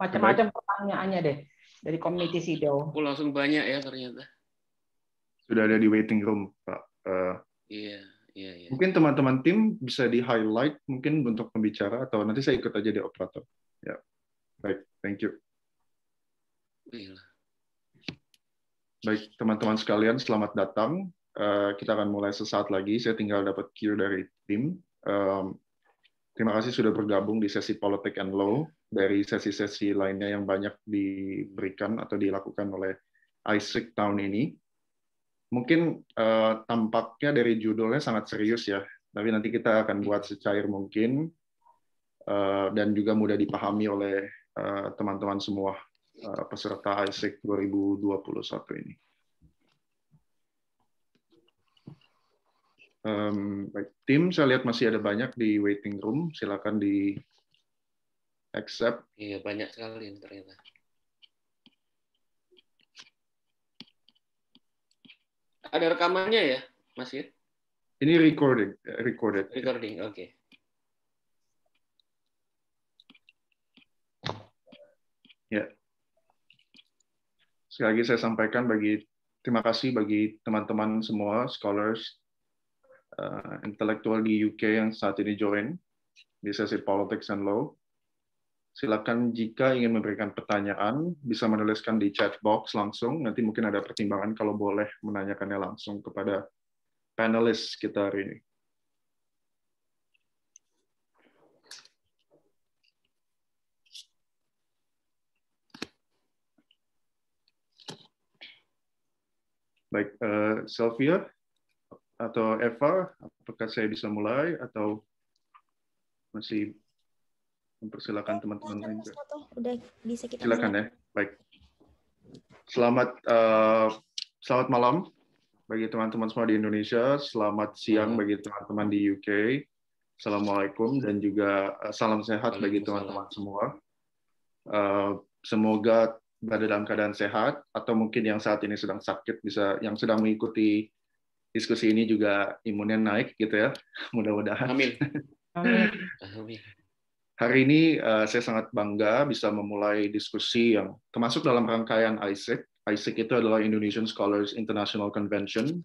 macam-macam pertanyaannya deh dari community SIDO. Oh, langsung banyak ya ternyata. Sudah ada di waiting room, Pak. Iya. Mungkin teman-teman tim bisa di-highlight mungkin untuk pembicara, atau nanti saya ikut aja di operator. Ya, baik, thank you. Iya. Baik, teman-teman sekalian, selamat datang. Kita akan mulai sesaat lagi. Saya tinggal dapat cue dari tim. Terima kasih sudah bergabung di sesi Politics and Law dari sesi-sesi lainnya yang banyak diberikan atau dilakukan oleh ISIC tahun ini. Mungkin tampaknya dari judulnya sangat serius ya, tapi nanti kita akan buat secair mungkin dan juga mudah dipahami oleh teman-teman semua peserta ISIC 2021 ini. Baik, tim saya lihat masih ada banyak di waiting room, silakan di accept. Iya, banyak sekali ternyata. Ada rekamannya ya, Mas Yud? Ini recorded. Recording, oke. Ya. Sekali lagi saya sampaikan terima kasih bagi teman-teman semua, scholars, intelektual di UK yang saat ini join di sesi Politics and Law. Silakan jika ingin memberikan pertanyaan, bisa menuliskan di chat box langsung. Nanti mungkin ada pertimbangan kalau boleh menanyakannya langsung kepada panelis kita hari ini. Baik, Sylvia atau Eva, apakah saya bisa mulai atau masih mempersilakan teman-teman lain? Udah bisa kita silakan mulai. Ya. Baik. Selamat malam bagi teman-teman semua di Indonesia. Selamat siang bagi teman-teman di UK. Assalamualaikum dan juga salam sehat bagi teman-teman semua. Semoga berada dalam keadaan sehat, atau mungkin yang saat ini sedang sakit, yang sedang mengikuti diskusi ini juga imunnya naik gitu ya. Mudah-mudahan. Amin. Amin. Hari ini saya sangat bangga bisa memulai diskusi yang termasuk dalam rangkaian ISIC. ISIC itu adalah Indonesian Scholars International Convention,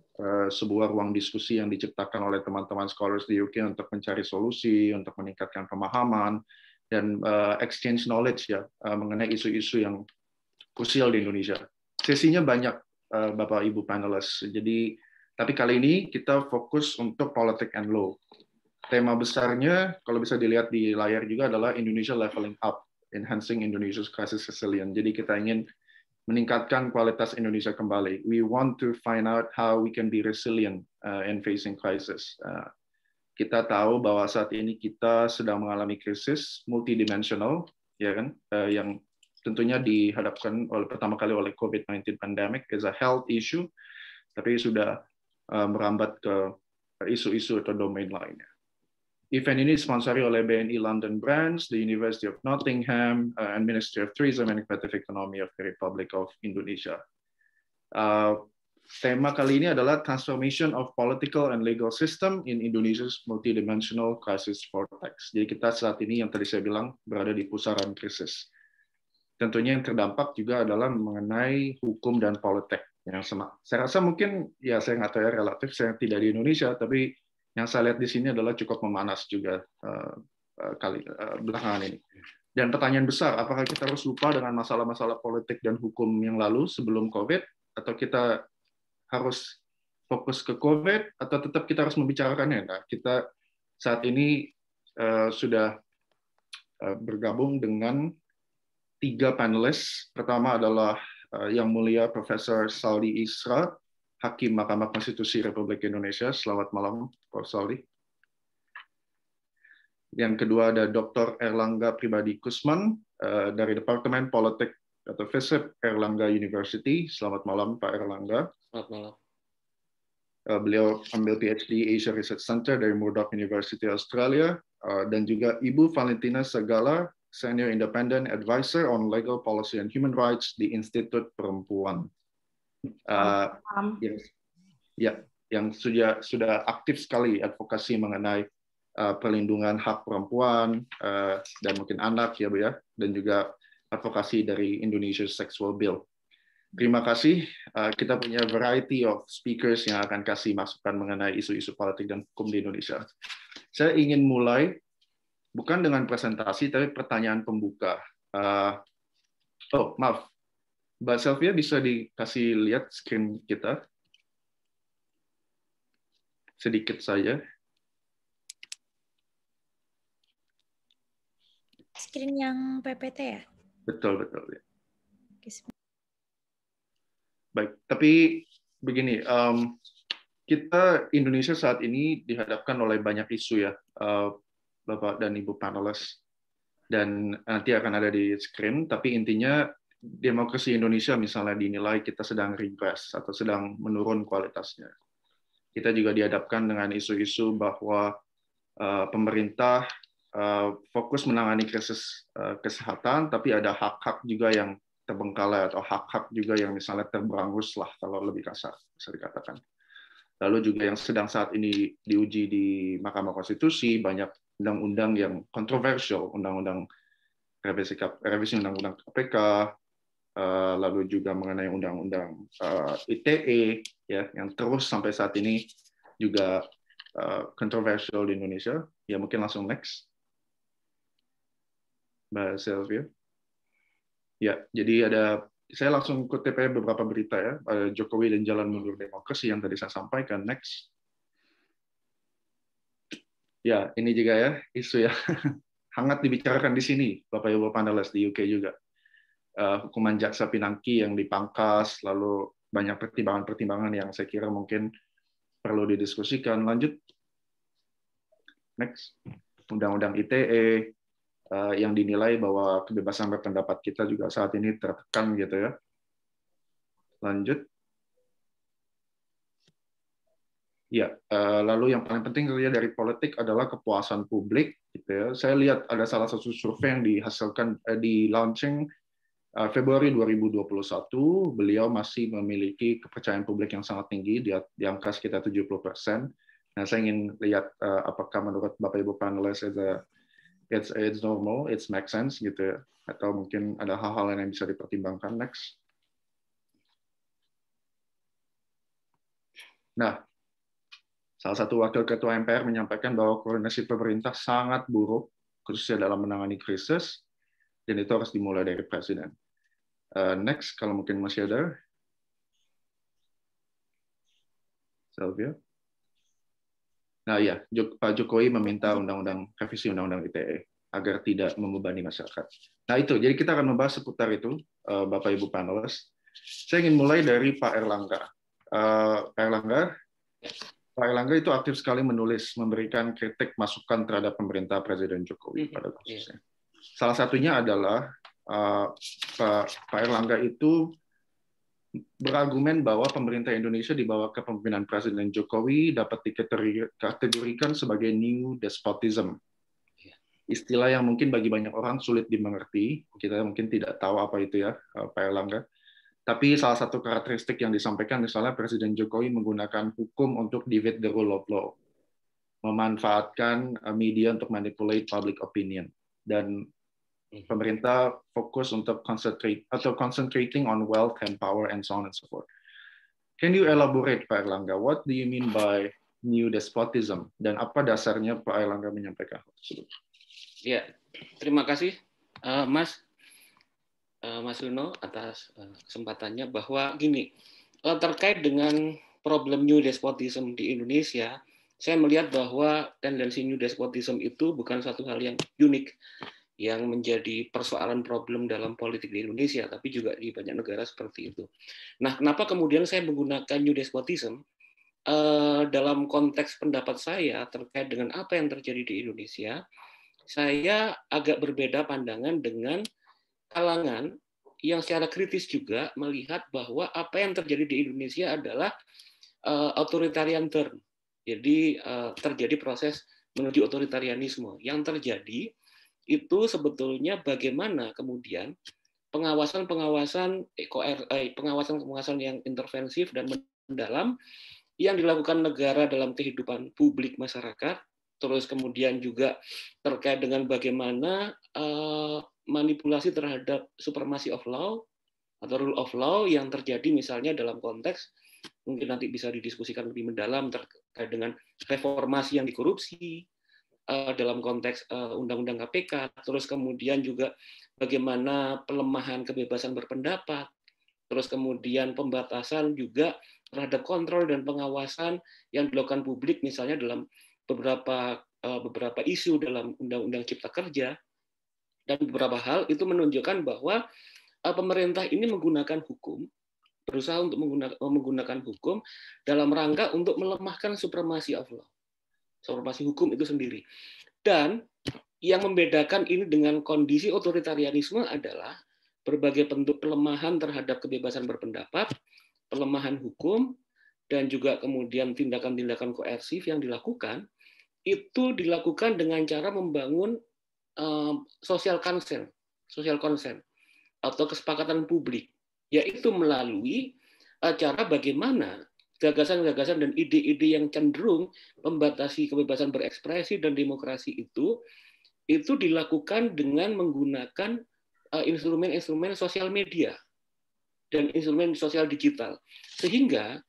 sebuah ruang diskusi yang diciptakan oleh teman-teman scholars di UK untuk mencari solusi, untuk meningkatkan pemahaman, dan exchange knowledge ya mengenai isu-isu yang krusial di Indonesia. Sesinya banyak, Bapak Ibu panelis. Tapi kali ini kita fokus untuk Politics and Law. Tema besarnya, kalau bisa dilihat di layar juga, adalah Indonesia Leveling Up, Enhancing Indonesia's Crisis Resilience. Jadi kita ingin meningkatkan kualitas Indonesia kembali. We want to find out how we can be resilient in facing crisis. Kita tahu bahwa saat ini kita sedang mengalami krisis multidimensional, ya kan, yang tentunya dihadapkan pertama kali oleh COVID-19 pandemic as a health issue, tapi sudah merambat ke isu-isu atau domain lainnya. Event ini disponsori oleh BNI London Branch, the University of Nottingham, and Ministry of Tourism and Creative Economy of the Republic of Indonesia. Tema kali ini adalah Transformation of Political and Legal System in Indonesia's Multidimensional Crisis Vortex. Jadi kita saat ini yang tadi saya bilang berada di pusaran krisis. Tentunya yang terdampak juga adalah mengenai hukum dan politik. Saya rasa mungkin, ya saya nggak tahu ya, relatif saya tidak di Indonesia, tapi yang saya lihat di sini adalah cukup memanas juga belakangan ini. Dan pertanyaan besar, apakah kita harus lupa dengan masalah-masalah politik dan hukum yang lalu sebelum COVID, atau kita harus fokus ke COVID, atau tetap kita harus membicarakannya? Nah, kita saat ini sudah bergabung dengan 3 panelis. Pertama adalah Yang Mulia Profesor Saldi Isra, Hakim Mahkamah Konstitusi Republik Indonesia. Selamat malam, Prof. Saldi. Yang kedua ada Dr. Erlangga Pribadi Kusman dari Departemen Politik atau FISIP Erlangga University. Selamat malam, Pak Erlangga. Selamat malam. Beliau ambil PhD Asia Research Center dari Murdoch University Australia, dan juga Ibu Valentina Segala, Senior Independent Advisor on Legal Policy and Human Rights di Institut Perempuan. Yang sudah aktif sekali advokasi mengenai perlindungan hak perempuan dan mungkin anak ya Bu ya, dan juga advokasi dari Indonesia Sexual Bill. Terima kasih. Kita punya variety of speakers yang akan kasih masukan mengenai isu-isu politik dan hukum di Indonesia. Saya ingin mulai bukan dengan presentasi, tapi pertanyaan pembuka. Maaf, Mbak Sylvia bisa dikasih lihat screen kita? Sedikit saja. Screen yang PPT ya? Betul, betul. Ya. Oke, Baik, tapi begini, kita Indonesia saat ini dihadapkan oleh banyak isu ya, Bapak dan Ibu panelis, dan nanti akan ada di screen, tapi intinya demokrasi Indonesia misalnya dinilai kita sedang regress atau sedang menurun kualitasnya. Kita juga dihadapkan dengan isu-isu bahwa pemerintah fokus menangani krisis kesehatan, tapi ada hak-hak juga yang terbengkalai atau hak-hak juga yang misalnya terberangus lah kalau lebih kasar bisa dikatakan. Lalu juga yang sedang saat ini diuji di Mahkamah Konstitusi, banyak undang-undang yang kontroversial, undang-undang revisi undang-undang KPK, lalu juga mengenai undang-undang ITE ya yang terus sampai saat ini juga kontroversial di Indonesia. Ya mungkin langsung next. Mbak Sylvia. Ya, jadi saya langsung kutip beberapa berita ya, Jokowi dan jalan mundur demokrasi yang tadi saya sampaikan. Next. Ya, ini juga ya isu ya hangat dibicarakan di sini, Bapak Ibu panelis di UK juga. Hukuman jaksa Pinangki yang dipangkas, lalu banyak pertimbangan-pertimbangan yang saya kira mungkin perlu didiskusikan. Lanjut. Next. Undang-undang ITE, yang dinilai bahwa kebebasan berpendapat kita juga saat ini tertekan gitu ya. Lanjut. Ya, lalu yang paling penting dari politik adalah kepuasan publik gitu ya. Saya lihat ada salah satu survei yang dihasilkan di launching Februari 2021, beliau masih memiliki kepercayaan publik yang sangat tinggi di angka sekitar 70%. Nah, saya ingin lihat apakah menurut Bapak Ibu panelis it's normal, it's make sense gitu ya, atau mungkin ada hal-hal lain yang bisa dipertimbangkan. Next. Nah, salah satu wakil ketua MPR menyampaikan bahwa koordinasi pemerintah sangat buruk, khususnya dalam menangani krisis, dan itu harus dimulai dari presiden. Next, kalau mungkin masih ada. Sylvia. Nah ya, Pak Jokowi meminta revisi undang-undang ITE agar tidak membebani masyarakat. Nah itu, jadi kita akan membahas seputar itu, Bapak Ibu panelis. Saya ingin mulai dari Pak Erlangga. Pak Erlangga itu aktif sekali menulis, memberikan kritik masukan terhadap pemerintah Presiden Jokowi pada kasusnya. Salah satunya adalah Pak Erlangga itu berargumen bahwa pemerintah Indonesia di bawah kepemimpinan Presiden Jokowi dapat dikategorikan sebagai new despotism. Istilah yang mungkin bagi banyak orang sulit dimengerti, kita mungkin tidak tahu apa itu ya, Pak Erlangga. Tapi salah satu karakteristik yang disampaikan misalnya Presiden Jokowi menggunakan hukum untuk divide the rule of law, memanfaatkan media untuk manipulate public opinion, dan pemerintah fokus untuk concentrating on wealth and power and so on and so forth. Can you elaborate, Pak Erlangga? What do you mean by new despotism? Dan apa dasarnya Pak Erlangga menyampaikan hal tersebut? Ya, terima kasih Mas Luno atas kesempatannya. Bahwa gini, terkait dengan problem new despotism di Indonesia, saya melihat bahwa tendensi new despotism itu bukan satu hal yang unik yang menjadi persoalan problem dalam politik di Indonesia, tapi juga di banyak negara seperti itu. Nah, kenapa kemudian saya menggunakan new despotism? Dalam konteks pendapat saya terkait dengan apa yang terjadi di Indonesia, saya agak berbeda pandangan dengan kalangan yang secara kritis juga melihat bahwa apa yang terjadi di Indonesia adalah authoritarian turn. Jadi terjadi proses menuju otoritarianisme. Yang terjadi itu sebetulnya bagaimana kemudian pengawasan yang intervensif dan mendalam yang dilakukan negara dalam kehidupan publik masyarakat terus kemudian juga terkait dengan bagaimana manipulasi terhadap supremacy of law atau rule of law yang terjadi misalnya dalam konteks, mungkin nanti bisa didiskusikan lebih mendalam terkait dengan reformasi yang dikorupsi dalam konteks Undang-Undang KPK, terus kemudian juga bagaimana pelemahan kebebasan berpendapat, terus kemudian pembatasan juga terhadap kontrol dan pengawasan yang dilakukan publik misalnya dalam beberapa isu dalam Undang-Undang Cipta Kerja, dan beberapa hal itu menunjukkan bahwa pemerintah ini menggunakan hukum, berusaha untuk menggunakan hukum dalam rangka untuk melemahkan supremasi of law, supremasi hukum itu sendiri. Dan yang membedakan ini dengan kondisi otoritarianisme adalah berbagai bentuk pelemahan terhadap kebebasan berpendapat, pelemahan hukum, dan juga kemudian tindakan-tindakan koersif yang dilakukan, itu dilakukan dengan cara membangun social consent atau kesepakatan publik, yaitu melalui cara bagaimana gagasan-gagasan dan ide-ide yang cenderung membatasi kebebasan berekspresi dan demokrasi itu dilakukan dengan menggunakan instrumen-instrumen sosial media dan instrumen sosial digital, sehingga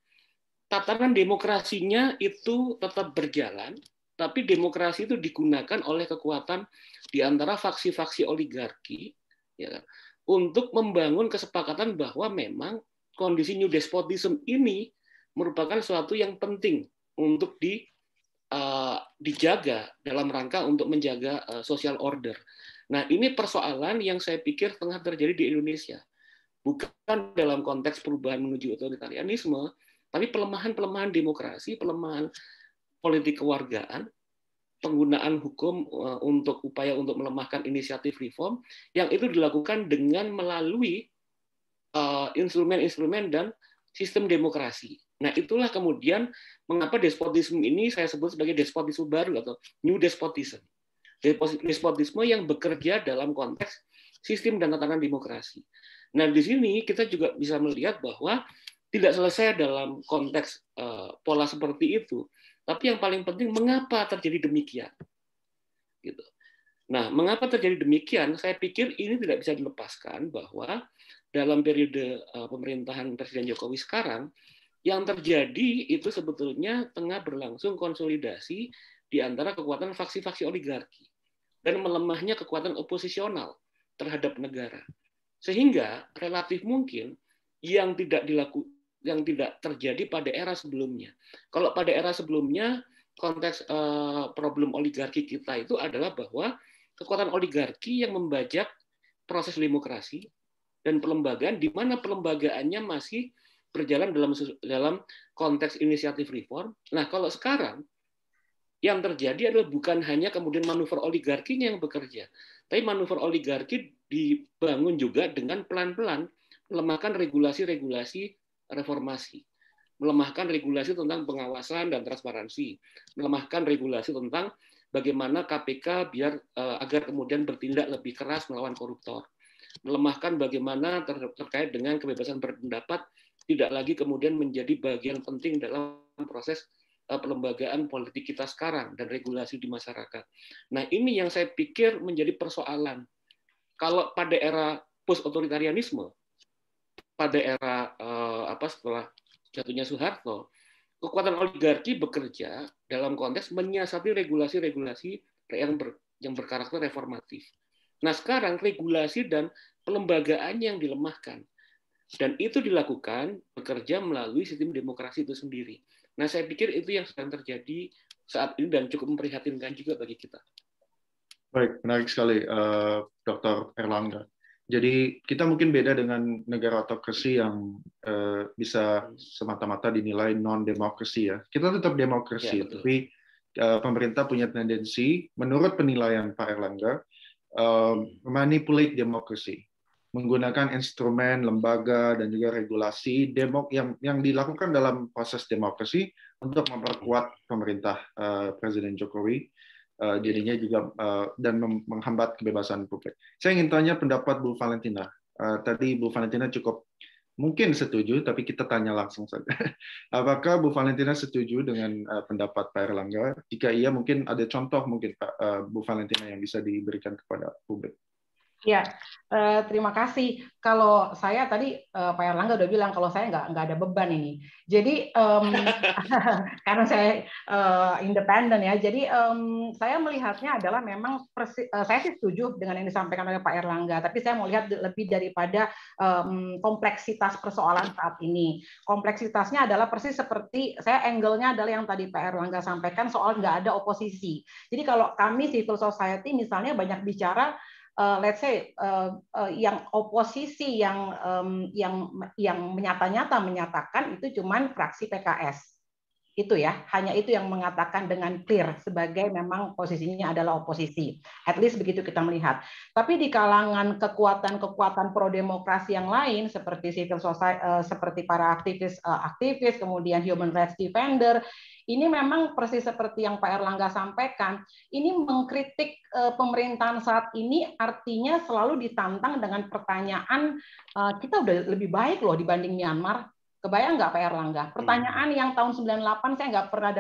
tatanan demokrasinya itu tetap berjalan, tapi demokrasi itu digunakan oleh kekuatan di antara faksi-faksi oligarki, ya, untuk membangun kesepakatan bahwa memang kondisi new despotism ini merupakan suatu yang penting untuk dijaga dalam rangka untuk menjaga social order. Nah, ini persoalan yang saya pikir tengah terjadi di Indonesia. Bukan dalam konteks perubahan menuju otoritarianisme, tapi pelemahan demokrasi, pelemahan politik kewargaan, penggunaan hukum untuk upaya untuk melemahkan inisiatif reform yang itu dilakukan dengan melalui instrumen-instrumen dan sistem demokrasi. Nah, itulah kemudian mengapa despotisme ini saya sebut sebagai despotisme baru atau new despotism. Despotisme yang bekerja dalam konteks sistem dan tatanan demokrasi. Nah, di sini kita juga bisa melihat bahwa tidak selesai dalam konteks pola seperti itu, tapi yang paling penting mengapa terjadi demikian. Gitu. Nah, mengapa terjadi demikian? Saya pikir ini tidak bisa dilepaskan bahwa dalam periode pemerintahan Presiden Jokowi sekarang, yang terjadi itu sebetulnya tengah berlangsung konsolidasi di antara kekuatan faksi-faksi oligarki dan melemahnya kekuatan oposisional terhadap negara. Sehingga relatif mungkin yang tidak terjadi pada era sebelumnya. Kalau pada era sebelumnya konteks problem oligarki kita itu adalah bahwa kekuatan oligarki yang membajak proses demokrasi dan pelembagaan, di mana pelembagaannya masih berjalan dalam konteks inisiatif reform. Nah, kalau sekarang yang terjadi adalah bukan hanya kemudian manuver oligarkinya yang bekerja, tapi manuver oligarki dibangun juga dengan pelan-pelan melemahkan regulasi-regulasi reformasi, melemahkan regulasi tentang pengawasan dan transparansi, melemahkan regulasi tentang bagaimana KPK agar kemudian bertindak lebih keras melawan koruptor, melemahkan bagaimana terkait dengan kebebasan berpendapat tidak lagi kemudian menjadi bagian penting dalam proses pelembagaan politik kita sekarang dan regulasi di masyarakat. Nah, ini yang saya pikir menjadi persoalan. Kalau pada era post otoritarianisme, pada era setelah jatuhnya Soeharto, kekuatan oligarki bekerja dalam konteks menyiasati regulasi-regulasi yang berkarakter reformatif. Nah, sekarang regulasi dan pelembagaan yang dilemahkan. Dan itu dilakukan bekerja melalui sistem demokrasi itu sendiri. Nah, saya pikir itu yang sedang terjadi saat ini dan cukup memprihatinkan juga bagi kita. Baik, menarik sekali, Dr. Erlangga. Jadi kita mungkin beda dengan negara autokrasi yang bisa semata-mata dinilai non-demokrasi ya. Kita tetap demokrasi, ya, tapi pemerintah punya tendensi, menurut penilaian Pak Erlangga, manipulate demokrasi, menggunakan instrumen, lembaga, dan juga regulasi yang dilakukan dalam proses demokrasi untuk memperkuat pemerintah Presiden Jokowi, jadinya juga dan menghambat kebebasan publik. Saya ingin tanya pendapat Bu Valentina. Tadi Bu Valentina cukup mungkin setuju, tapi kita tanya langsung saja. Apakah Bu Valentina setuju dengan pendapat Pak Erlangga? Jika iya, mungkin ada contoh mungkin Bu Valentina yang bisa diberikan kepada publik. Ya, terima kasih. Kalau saya tadi Pak Erlangga udah bilang kalau saya nggak ada beban ini. Jadi karena saya independen ya. Jadi saya melihatnya adalah memang saya sih setuju dengan yang disampaikan oleh Pak Erlangga. Tapi saya mau lihat lebih daripada kompleksitas persoalan saat ini. Kompleksitasnya adalah persis seperti saya angle-nya adalah yang tadi Pak Erlangga sampaikan soal nggak ada oposisi. Jadi kalau kami civil society misalnya banyak bicara let's say yang oposisi yang nyata-nyata menyatakan itu cuman fraksi PKS. Itu ya, hanya itu yang mengatakan dengan clear sebagai memang posisinya adalah oposisi. At least begitu kita melihat. Tapi di kalangan kekuatan-kekuatan pro demokrasi yang lain seperti civil society, seperti para aktivis, kemudian human rights defender, ini memang persis seperti yang Pak Erlangga sampaikan, ini mengkritik pemerintahan saat ini artinya selalu ditantang dengan pertanyaan kita udah lebih baik loh dibanding Myanmar. Kebayang nggak Pak Erlangga? Pertanyaan yang tahun 98 saya nggak pernah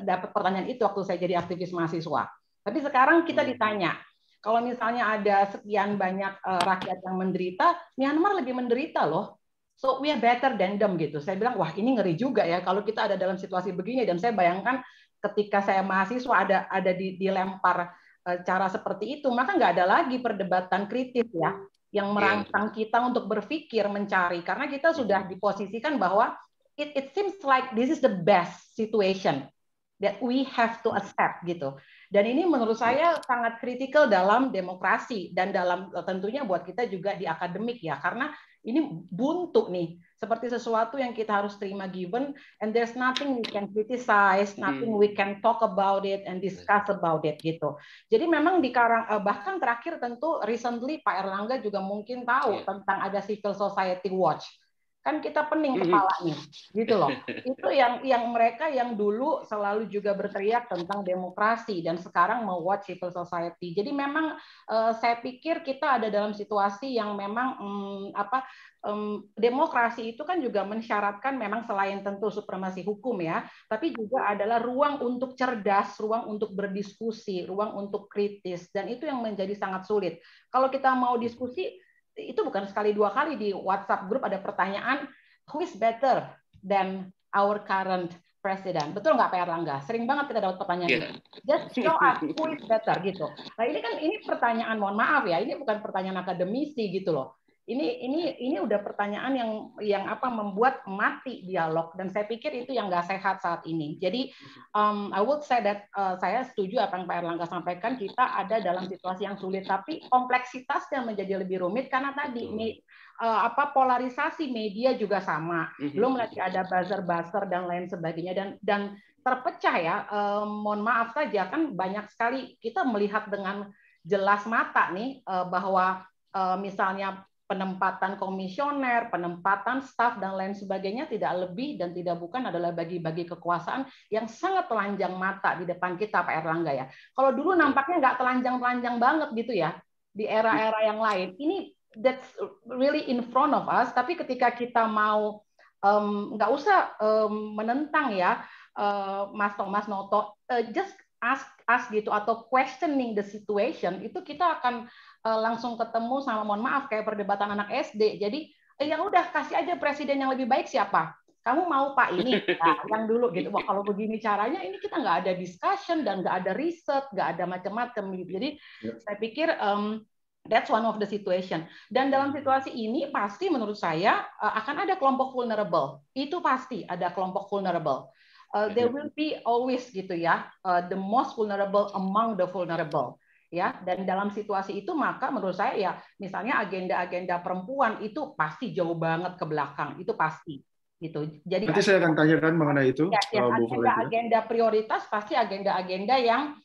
dapat pertanyaan itu waktu saya jadi aktivis mahasiswa. Tapi sekarang kita ditanya, kalau misalnya ada sekian banyak rakyat yang menderita, Myanmar lebih menderita loh. So we are better than them gitu. Saya bilang wah ini ngeri juga ya kalau kita ada dalam situasi begini. Dan saya bayangkan ketika saya mahasiswa ada dilempar cara seperti itu, maka nggak ada lagi perdebatan kritis ya yang merangsang kita untuk berpikir, mencari, karena kita sudah diposisikan bahwa it seems like this is the best situation that we have to accept gitu. Dan ini menurut saya sangat kritikal dalam demokrasi dan dalam tentunya buat kita juga di akademik ya, karena ini buntu nih, seperti sesuatu yang kita harus terima given, and there's nothing we can criticize, nothing we can talk about it and discuss about it gitu. Jadi memang bahkan terakhir tentu recently Pak Erlangga juga mungkin tahu tentang ada Civil Society Watch. Kan kita pening kepalanya, gitu loh. Itu yang mereka yang dulu selalu juga berteriak tentang demokrasi dan sekarang mau watch civil society. Jadi memang saya pikir kita ada dalam situasi yang memang demokrasi itu kan juga mensyaratkan memang selain tentu supremasi hukum ya, tapi juga adalah ruang untuk cerdas, ruang untuk berdiskusi, ruang untuk kritis, dan itu yang menjadi sangat sulit. Kalau kita mau diskusi itu bukan sekali dua kali di WhatsApp group ada pertanyaan who is better than our current president. Betul nggak Pak Erlangga? Sering banget kita dapat pertanyaan itu. Just show us who is better gitu. Nah ini pertanyaan, mohon maaf ya, ini bukan pertanyaan akademisi gitu loh. Ini udah pertanyaan yang membuat mati dialog, dan saya pikir itu yang nggak sehat saat ini. Jadi I would say that saya setuju apa yang Pak Erlangga sampaikan, kita ada dalam situasi yang sulit, tapi kompleksitasnya menjadi lebih rumit karena tadi polarisasi media juga sama, belum lagi ada buzzer dan lain sebagainya, dan terpecah ya. Mohon maaf saja, kan banyak sekali kita melihat dengan jelas mata nih bahwa misalnya penempatan komisioner, penempatan staf dan lain sebagainya tidak lebih dan tidak bukan adalah bagi-bagi kekuasaan yang sangat telanjang mata di depan kita Pak Erlangga ya. Kalau dulu nampaknya nggak telanjang-telanjang banget gitu ya di era-era yang lain. Ini that's really in front of us. Tapi ketika kita mau nggak usah menentang ya Mas Noto, just ask gitu atau questioning the situation, itu kita akan langsung ketemu sama, mohon maaf, kayak perdebatan anak SD. Jadi ya udah kasih aja presiden yang lebih baik siapa. Kamu mau Pak ini, nah, yang dulu gitu. Wah kalau begini caranya ini kita nggak ada discussion dan nggak ada riset, nggak ada macam-macam gitu. Jadi saya pikir that's one of the situation. Dan dalam situasi ini pasti menurut saya akan ada kelompok vulnerable. Itu pasti ada kelompok vulnerable. There will be always gitu ya, the most vulnerable among the vulnerable. Ya, dan dalam situasi itu maka menurut saya ya misalnya agenda-agenda perempuan itu pasti jauh banget ke belakang, itu pasti gitu. Jadi nanti saya akan tanyakan mengenai itu. Ya, agenda prioritas pasti agenda-agenda yang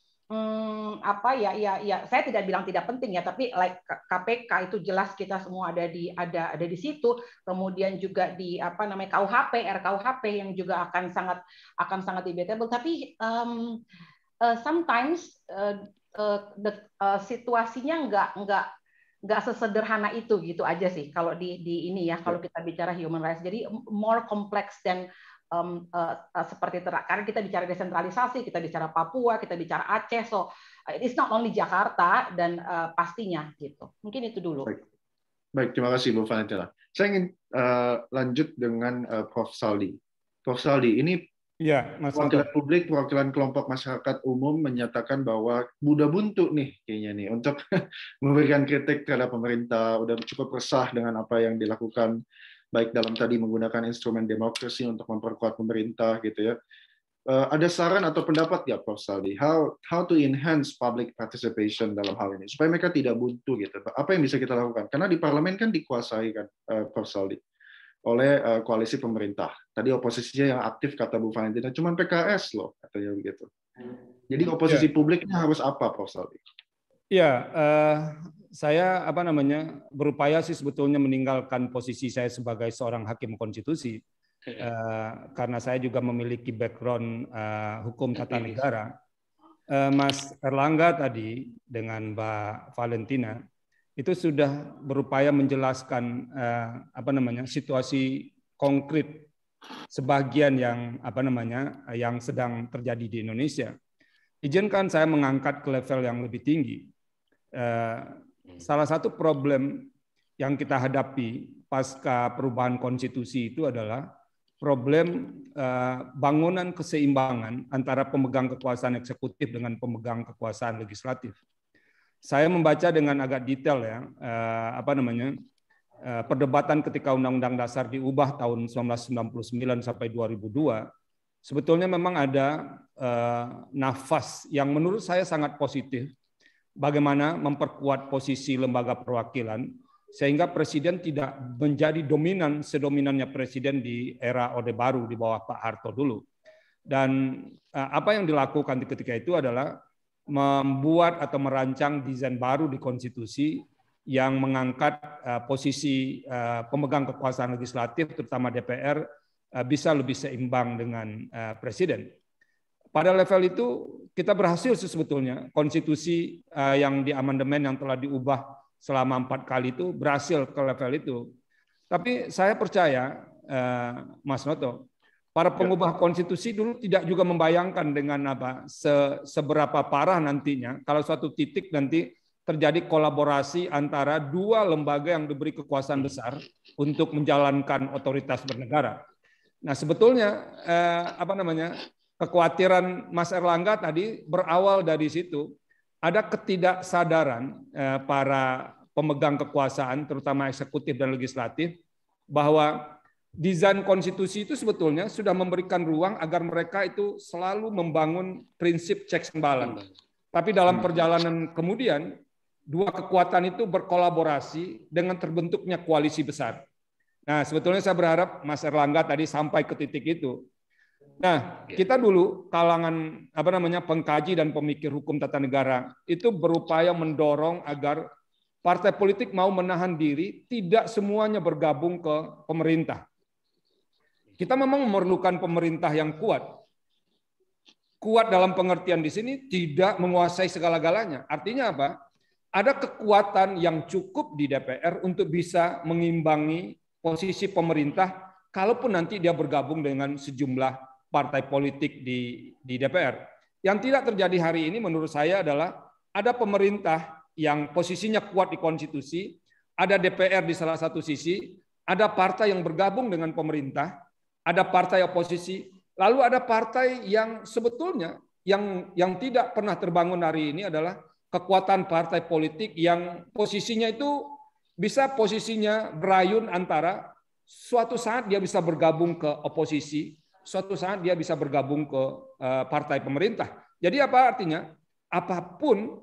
saya tidak bilang tidak penting ya, tapi like KPK itu jelas kita semua ada di situ, kemudian juga di RKUHP yang juga akan sangat debatable, tapi sometimes situasinya nggak nggak sesederhana itu gitu aja sih kalau di ini ya, kalau kita bicara human rights. Jadi more complex dan seperti karena kita bicara desentralisasi, kita bicara Papua, kita bicara Aceh, so it's not only Jakarta dan pastinya gitu. Mungkin itu dulu. Baik, terima kasih Bu Valentina. Saya ingin lanjut dengan Prof. Saldi. Prof. Saldi, ini ya, perwakilan publik, perwakilan kelompok masyarakat umum menyatakan bahwa udah buntu nih kayaknya nih untuk memberikan kritik terhadap pemerintah, udah cukup resah dengan apa yang dilakukan, baik dalam tadi menggunakan instrumen demokrasi untuk memperkuat pemerintah gitu ya. Ada saran atau pendapat ya Prof. Saldi, how to enhance public participation dalam hal ini supaya mereka tidak buntu gitu. Apa yang bisa kita lakukan? Karena di parlemen kan dikuasai kan Prof. Saldi oleh koalisi pemerintah. Tadi oposisinya yang aktif kata Bu Valentina cuma PKS loh katanya begitu. Jadi oposisi publiknya harus apa Prof. Saldi? Ya, saya berupaya sih sebetulnya meninggalkan posisi saya sebagai seorang hakim konstitusi karena saya juga memiliki background hukum tata negara. Mas Erlangga tadi dengan Mbak Valentina itu sudah berupaya menjelaskan situasi konkret sebagian yang sedang terjadi di Indonesia. Izinkan saya mengangkat ke level yang lebih tinggi. Salah satu problem yang kita hadapi pasca perubahan konstitusi itu adalah problem bangunan keseimbangan antara pemegang kekuasaan eksekutif dengan pemegang kekuasaan legislatif. Saya membaca dengan agak detail ya, perdebatan ketika Undang-Undang Dasar diubah tahun 1999 sampai 2002, sebetulnya memang ada nafas yang menurut saya sangat positif, bagaimana memperkuat posisi lembaga perwakilan, sehingga presiden tidak menjadi dominan sedominannya presiden di era Orde Baru di bawah Pak Harto dulu. Dan apa yang dilakukan ketika itu adalah membuat atau merancang desain baru di konstitusi yang mengangkat posisi pemegang kekuasaan legislatif, terutama DPR, bisa lebih seimbang dengan presiden. Pada level itu kita berhasil sebetulnya konstitusi yang diamandemen yang telah diubah selama 4 kali itu berhasil ke level itu. Tapi saya percaya, Mas Noto, para pengubah konstitusi dulu tidak juga membayangkan dengan seberapa parah nantinya kalau suatu titik nanti terjadi kolaborasi antara dua lembaga yang diberi kekuasaan besar untuk menjalankan otoritas bernegara. Nah, sebetulnya kekhawatiran Mas Erlangga tadi berawal dari situ. Ada ketidaksadaran para pemegang kekuasaan, terutama eksekutif dan legislatif, bahwa desain konstitusi itu sebetulnya sudah memberikan ruang agar mereka itu selalu membangun prinsip checks and balance. Tapi dalam perjalanan kemudian, dua kekuatan itu berkolaborasi dengan terbentuknya koalisi besar. Nah, sebetulnya saya berharap Mas Erlangga tadi sampai ke titik itu. Nah, kita dulu kalangan pengkaji dan pemikir hukum tata negara itu berupaya mendorong agar partai politik mau menahan diri, tidak semuanya bergabung ke pemerintah. Kita memang memerlukan pemerintah yang kuat. Kuat dalam pengertian di sini tidak menguasai segala-galanya. Artinya apa? Ada kekuatan yang cukup di DPR untuk bisa mengimbangi posisi pemerintah kalaupun nanti dia bergabung dengan sejumlah partai politik di DPR. Yang tidak terjadi hari ini menurut saya adalah ada pemerintah yang posisinya kuat di konstitusi, ada DPR di salah satu sisi, ada partai yang bergabung dengan pemerintah, ada partai oposisi, lalu ada partai yang sebetulnya yang tidak pernah terbangun hari ini adalah kekuatan partai politik yang posisinya itu bisa posisinya berayun antara suatu saat dia bisa bergabung ke oposisi, suatu saat dia bisa bergabung ke partai pemerintah. Jadi apa artinya? Apapun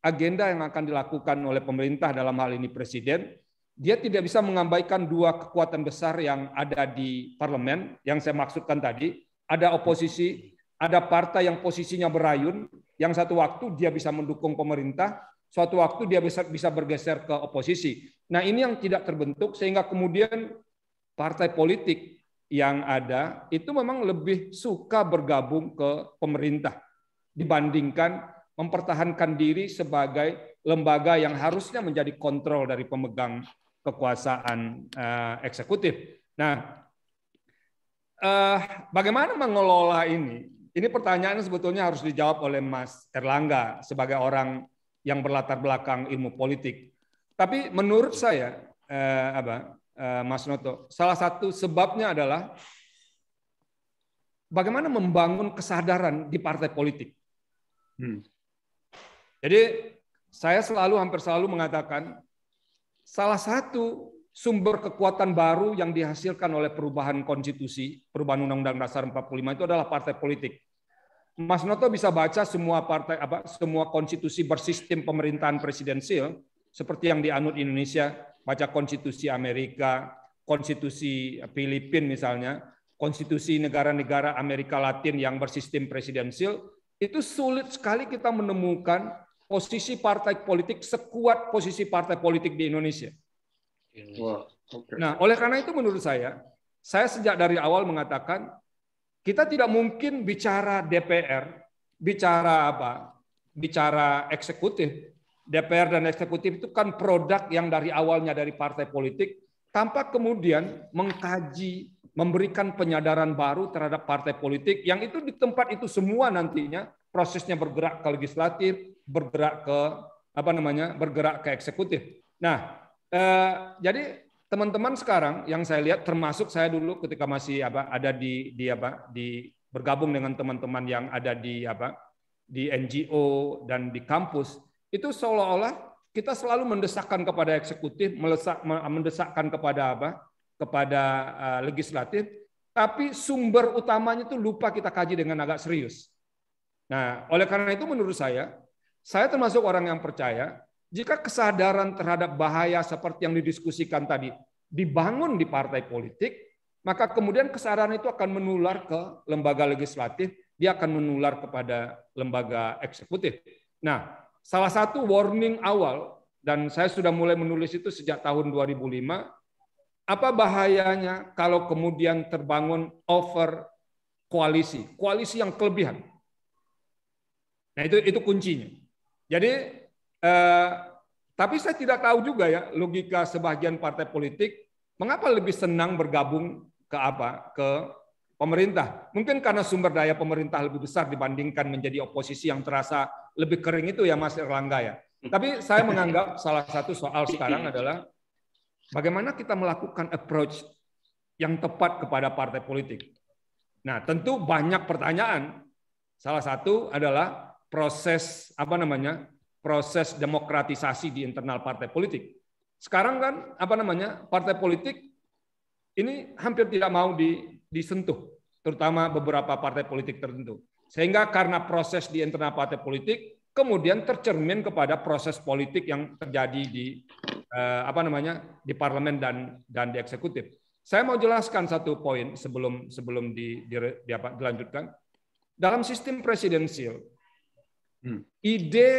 agenda yang akan dilakukan oleh pemerintah dalam hal ini presiden, dia tidak bisa mengabaikan dua kekuatan besar yang ada di parlemen, yang saya maksudkan tadi, ada oposisi, ada partai yang posisinya berayun, yang satu waktu dia bisa mendukung pemerintah, suatu waktu dia bisa bergeser ke oposisi. Nah, ini yang tidak terbentuk, sehingga kemudian partai politik yang ada itu memang lebih suka bergabung ke pemerintah dibandingkan mempertahankan diri sebagai lembaga yang harusnya menjadi kontrol dari pemegang kekuasaan eksekutif. Nah, bagaimana mengelola ini? Ini pertanyaan sebetulnya harus dijawab oleh Mas Erlangga sebagai orang yang berlatar belakang ilmu politik. Tapi menurut saya, Mas Noto, salah satu sebabnya adalah bagaimana membangun kesadaran di partai politik. Jadi saya hampir selalu mengatakan salah satu sumber kekuatan baru yang dihasilkan oleh perubahan konstitusi, perubahan Undang-Undang Dasar 45 itu adalah partai politik. Mas Noto bisa baca semua semua konstitusi bersistem pemerintahan presidensial seperti yang dianut Indonesia, baca konstitusi Amerika, konstitusi Filipina misalnya, konstitusi negara-negara Amerika Latin yang bersistem presidensial, itu sulit sekali kita menemukan posisi partai politik sekuat posisi partai politik di Indonesia. Nah, oleh karena itu menurut saya sejak dari awal mengatakan kita tidak mungkin bicara DPR, bicara eksekutif. DPR dan eksekutif itu kan produk yang dari awalnya dari partai politik, tanpa kemudian mengkaji, memberikan penyadaran baru terhadap partai politik yang itu di tempat itu semua nantinya prosesnya bergerak ke legislatif, bergerak ke eksekutif. Nah, jadi teman-teman sekarang yang saya lihat, termasuk saya dulu ketika masih ada bergabung dengan teman-teman yang ada di NGO dan di kampus, itu seolah-olah kita selalu mendesakkan kepada eksekutif, mendesakkan kepada legislatif, tapi sumber utamanya itu lupa kita kaji dengan agak serius. Nah, oleh karena itu menurut saya termasuk orang yang percaya jika kesadaran terhadap bahaya seperti yang didiskusikan tadi dibangun di partai politik, maka kemudian kesadaran itu akan menular ke lembaga legislatif, dia akan menular kepada lembaga eksekutif. Nah, salah satu warning awal, dan saya sudah mulai menulis itu sejak tahun 2005, apa bahayanya kalau kemudian terbangun over koalisi yang kelebihan. Nah, itu kuncinya. Jadi, tapi saya tidak tahu juga ya logika sebagian partai politik mengapa lebih senang bergabung ke pemerintah. Mungkin karena sumber daya pemerintah lebih besar dibandingkan menjadi oposisi yang terasa lebih kering itu ya Mas Erlangga ya. Tapi saya menganggap salah satu soal sekarang adalah bagaimana kita melakukan approach yang tepat kepada partai politik. Nah, tentu banyak pertanyaan. Salah satu adalah proses proses demokratisasi di internal partai politik. Sekarang kan partai politik ini hampir tidak mau disentuh, terutama beberapa partai politik tertentu. Sehingga karena proses di internal partai politik kemudian tercermin kepada proses politik yang terjadi di parlemen dan di eksekutif. Saya mau jelaskan satu poin sebelum dilanjutkan. Dalam sistem presidensial, ide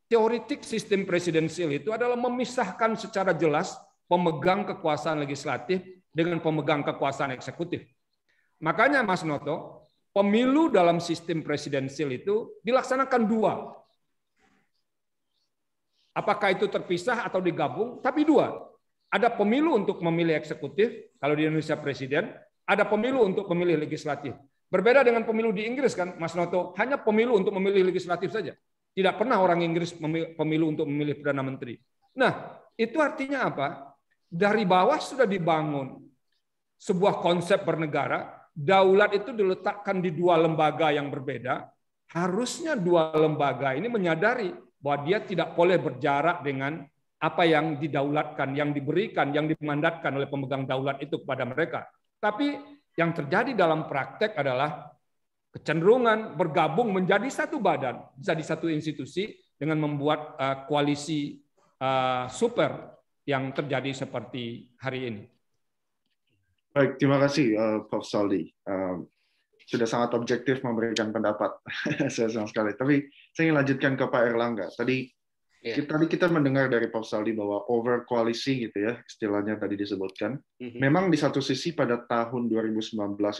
teoritik sistem presidensial itu adalah memisahkan secara jelas pemegang kekuasaan legislatif dengan pemegang kekuasaan eksekutif. Makanya Mas Noto, pemilu dalam sistem presidensial itu dilaksanakan dua. Apakah itu terpisah atau digabung? Tapi dua. Ada pemilu untuk memilih eksekutif, kalau di Indonesia presiden, ada pemilu untuk memilih legislatif. Berbeda dengan pemilu di Inggris kan, Mas Noto, hanya pemilu untuk memilih legislatif saja. Tidak pernah orang Inggris pemilu untuk memilih Perdana Menteri. Nah, itu artinya apa? Dari bawah sudah dibangun sebuah konsep bernegara, daulat itu diletakkan di dua lembaga yang berbeda. Harusnya dua lembaga ini menyadari bahwa dia tidak boleh berjarak dengan apa yang didaulatkan, yang diberikan, yang dimandatkan oleh pemegang daulat itu kepada mereka. Tapi yang terjadi dalam praktek adalah kecenderungan bergabung menjadi satu badan, jadi satu institusi dengan membuat koalisi super yang terjadi seperti hari ini. Baik, terima kasih Prof. Saldi. Sudah sangat objektif memberikan pendapat. Saya senang sekali. Tapi saya ingin lanjutkan ke Pak Erlangga. Tadi Kita mendengar dari Prof. Saldi bahwa over koalisi gitu ya, istilahnya tadi disebutkan. Memang di satu sisi pada tahun 2019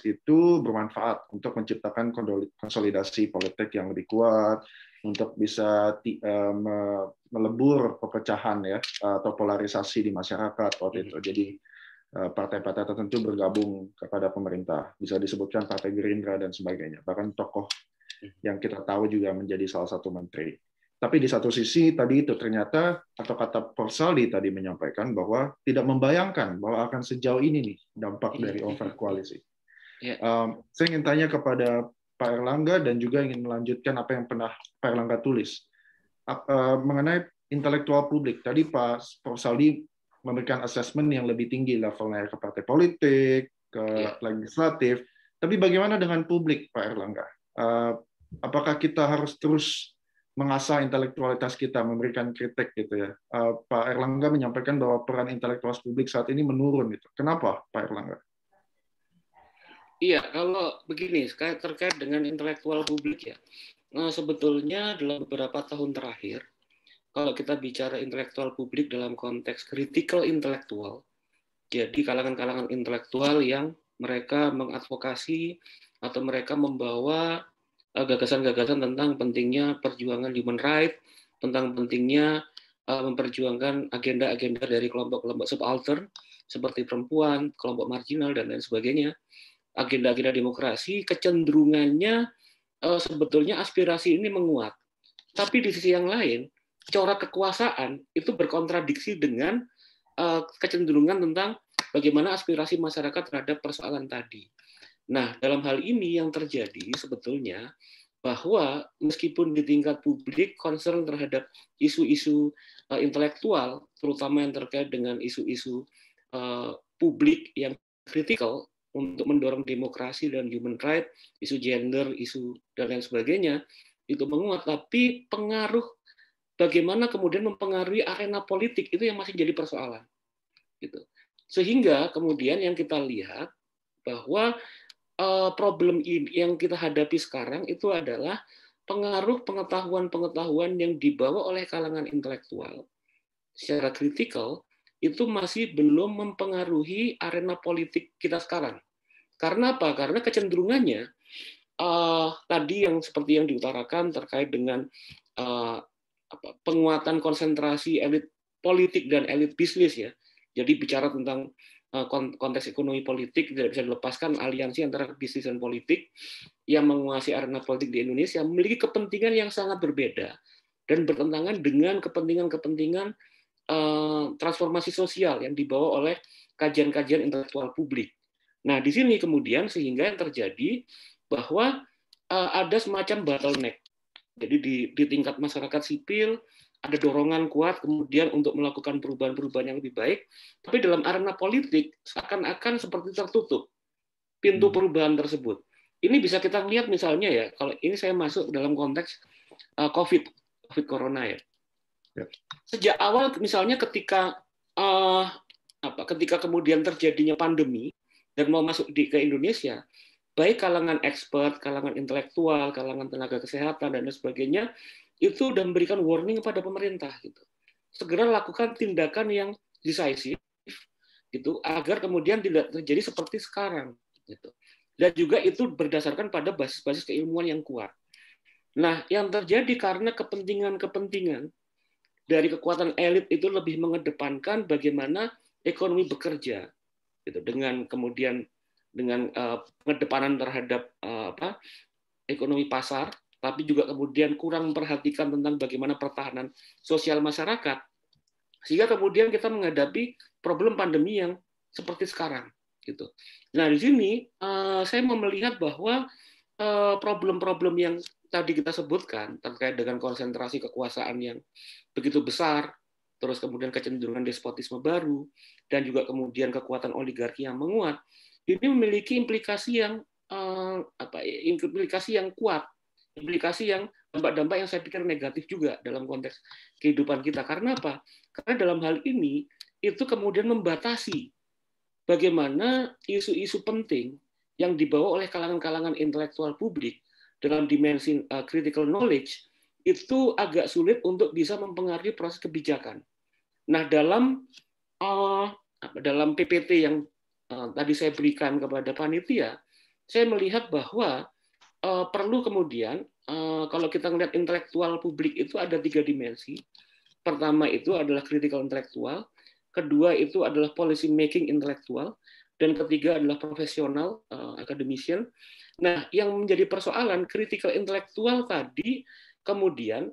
itu bermanfaat untuk menciptakan konsolidasi politik yang lebih kuat, untuk bisa melebur perpecahan ya atau polarisasi di masyarakat waktu itu. Jadi partai-partai tertentu bergabung kepada pemerintah, bisa disebutkan Partai Gerindra dan sebagainya. Bahkan tokoh yang kita tahu juga menjadi salah satu menteri. Tapi di satu sisi tadi itu ternyata, atau kata Prof. Saldi tadi menyampaikan bahwa tidak membayangkan bahwa akan sejauh ini nih dampak dari over koalisi. Saya ingin tanya kepada Pak Erlangga dan juga ingin melanjutkan apa yang pernah Pak Erlangga tulis mengenai intelektual publik. Tadi Pak Prof. Saldi memberikan asesmen yang lebih tinggi levelnya ke partai politik, ke legislatif. Tapi bagaimana dengan publik, Pak Erlangga? Apakah kita harus terus mengasah intelektualitas kita, memberikan kritik gitu ya? Pak Erlangga menyampaikan bahwa peran intelektual publik saat ini menurun. Gitu. Kenapa, Pak Erlangga? Iya, kalau begini, terkait dengan intelektual publik ya, sebetulnya dalam beberapa tahun terakhir, kalau kita bicara intelektual publik dalam konteks critical intelektual, jadi kalangan-kalangan intelektual yang mereka mengadvokasi atau mereka membawa gagasan-gagasan tentang pentingnya perjuangan human rights, tentang pentingnya memperjuangkan agenda-agenda dari kelompok-kelompok subaltern seperti perempuan, kelompok marginal, dan lain sebagainya, agenda-agenda demokrasi, kecenderungannya sebetulnya aspirasi ini menguat. Tapi di sisi yang lain, corak kekuasaan itu berkontradiksi dengan kecenderungan tentang bagaimana aspirasi masyarakat terhadap persoalan tadi. Nah, dalam hal ini yang terjadi sebetulnya bahwa meskipun di tingkat publik concern terhadap isu-isu intelektual, terutama yang terkait dengan isu-isu publik yang kritikal untuk mendorong demokrasi dan human rights, isu gender, isu dan lain sebagainya, itu menguat, tapi pengaruh bagaimana kemudian mempengaruhi arena politik itu yang masih jadi persoalan. Gitu. Sehingga kemudian yang kita lihat bahwa problem yang kita hadapi sekarang itu adalah pengaruh pengetahuan-pengetahuan yang dibawa oleh kalangan intelektual secara kritikal itu masih belum mempengaruhi arena politik kita sekarang. Karena apa? Karena kecenderungannya tadi yang seperti yang diutarakan terkait dengan penguatan konsentrasi elit politik dan elit bisnis ya. Jadi bicara tentang konteks ekonomi politik tidak bisa dilepaskan aliansi antara bisnis dan politik yang menguasai arena politik di Indonesia memiliki kepentingan yang sangat berbeda dan bertentangan dengan kepentingan-kepentingan transformasi sosial yang dibawa oleh kajian-kajian intelektual publik. Nah, di sini kemudian sehingga yang terjadi bahwa ada semacam bottleneck. Jadi di tingkat masyarakat sipil ada dorongan kuat kemudian untuk melakukan perubahan-perubahan yang lebih baik, tapi dalam arena politik seakan-akan seperti tertutup pintu perubahan tersebut. Ini bisa kita lihat misalnya ya, kalau ini saya masuk dalam konteks COVID Corona ya. Sejak awal misalnya ketika kemudian terjadinya pandemi dan mau masuk ke Indonesia, baik kalangan expert, kalangan intelektual, kalangan tenaga kesehatan dan lain sebagainya itu sudah memberikan warning kepada pemerintah gitu. Segera lakukan tindakan yang decisif gitu agar kemudian tidak terjadi seperti sekarang gitu. Dan juga itu berdasarkan pada basis-basis keilmuan yang kuat. Nah, yang terjadi karena kepentingan-kepentingan dari kekuatan elit itu lebih mengedepankan bagaimana ekonomi bekerja gitu dengan kemudian dengan pengedepanan terhadap ekonomi pasar, tapi juga kemudian kurang memperhatikan tentang bagaimana pertahanan sosial masyarakat, sehingga kemudian kita menghadapi problem pandemi yang seperti sekarang. Gitu. Nah di sini saya mau melihat bahwa problem-problem yang tadi kita sebutkan terkait dengan konsentrasi kekuasaan yang begitu besar, terus kemudian kecenderungan despotisme baru, dan juga kemudian kekuatan oligarki yang menguat, ini memiliki implikasi yang kuat, implikasi yang dampak-dampak yang saya pikir negatif juga dalam konteks kehidupan kita. Karena apa? Karena dalam hal ini itu kemudian membatasi bagaimana isu-isu penting yang dibawa oleh kalangan-kalangan intelektual publik dalam dimensi critical knowledge itu agak sulit untuk bisa mempengaruhi proses kebijakan. Nah, dalam PPT yang tadi saya berikan kepada panitia, saya melihat bahwa perlu kemudian kalau kita melihat intelektual publik itu ada 3 dimensi. Pertama itu adalah critical intelektual, kedua itu adalah policy making intelektual, dan ketiga adalah profesional academician. Nah, yang menjadi persoalan critical intelektual tadi kemudian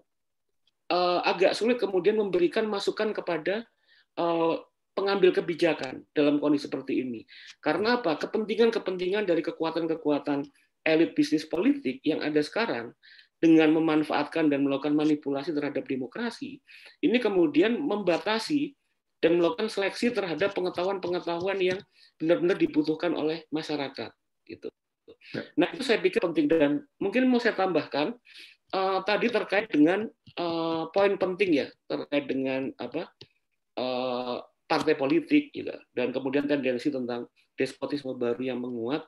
agak sulit kemudian memberikan masukan kepada pengambil kebijakan dalam kondisi seperti ini. Karena apa? Kepentingan-kepentingan dari kekuatan-kekuatan elit bisnis politik yang ada sekarang dengan memanfaatkan dan melakukan manipulasi terhadap demokrasi, ini kemudian membatasi dan melakukan seleksi terhadap pengetahuan-pengetahuan yang benar-benar dibutuhkan oleh masyarakat. Gitu. Nah, itu saya pikir penting, dan mungkin mau saya tambahkan tadi terkait dengan poin penting ya, terkait dengan partai politik gitu, dan kemudian tendensi tentang despotisme baru yang menguat.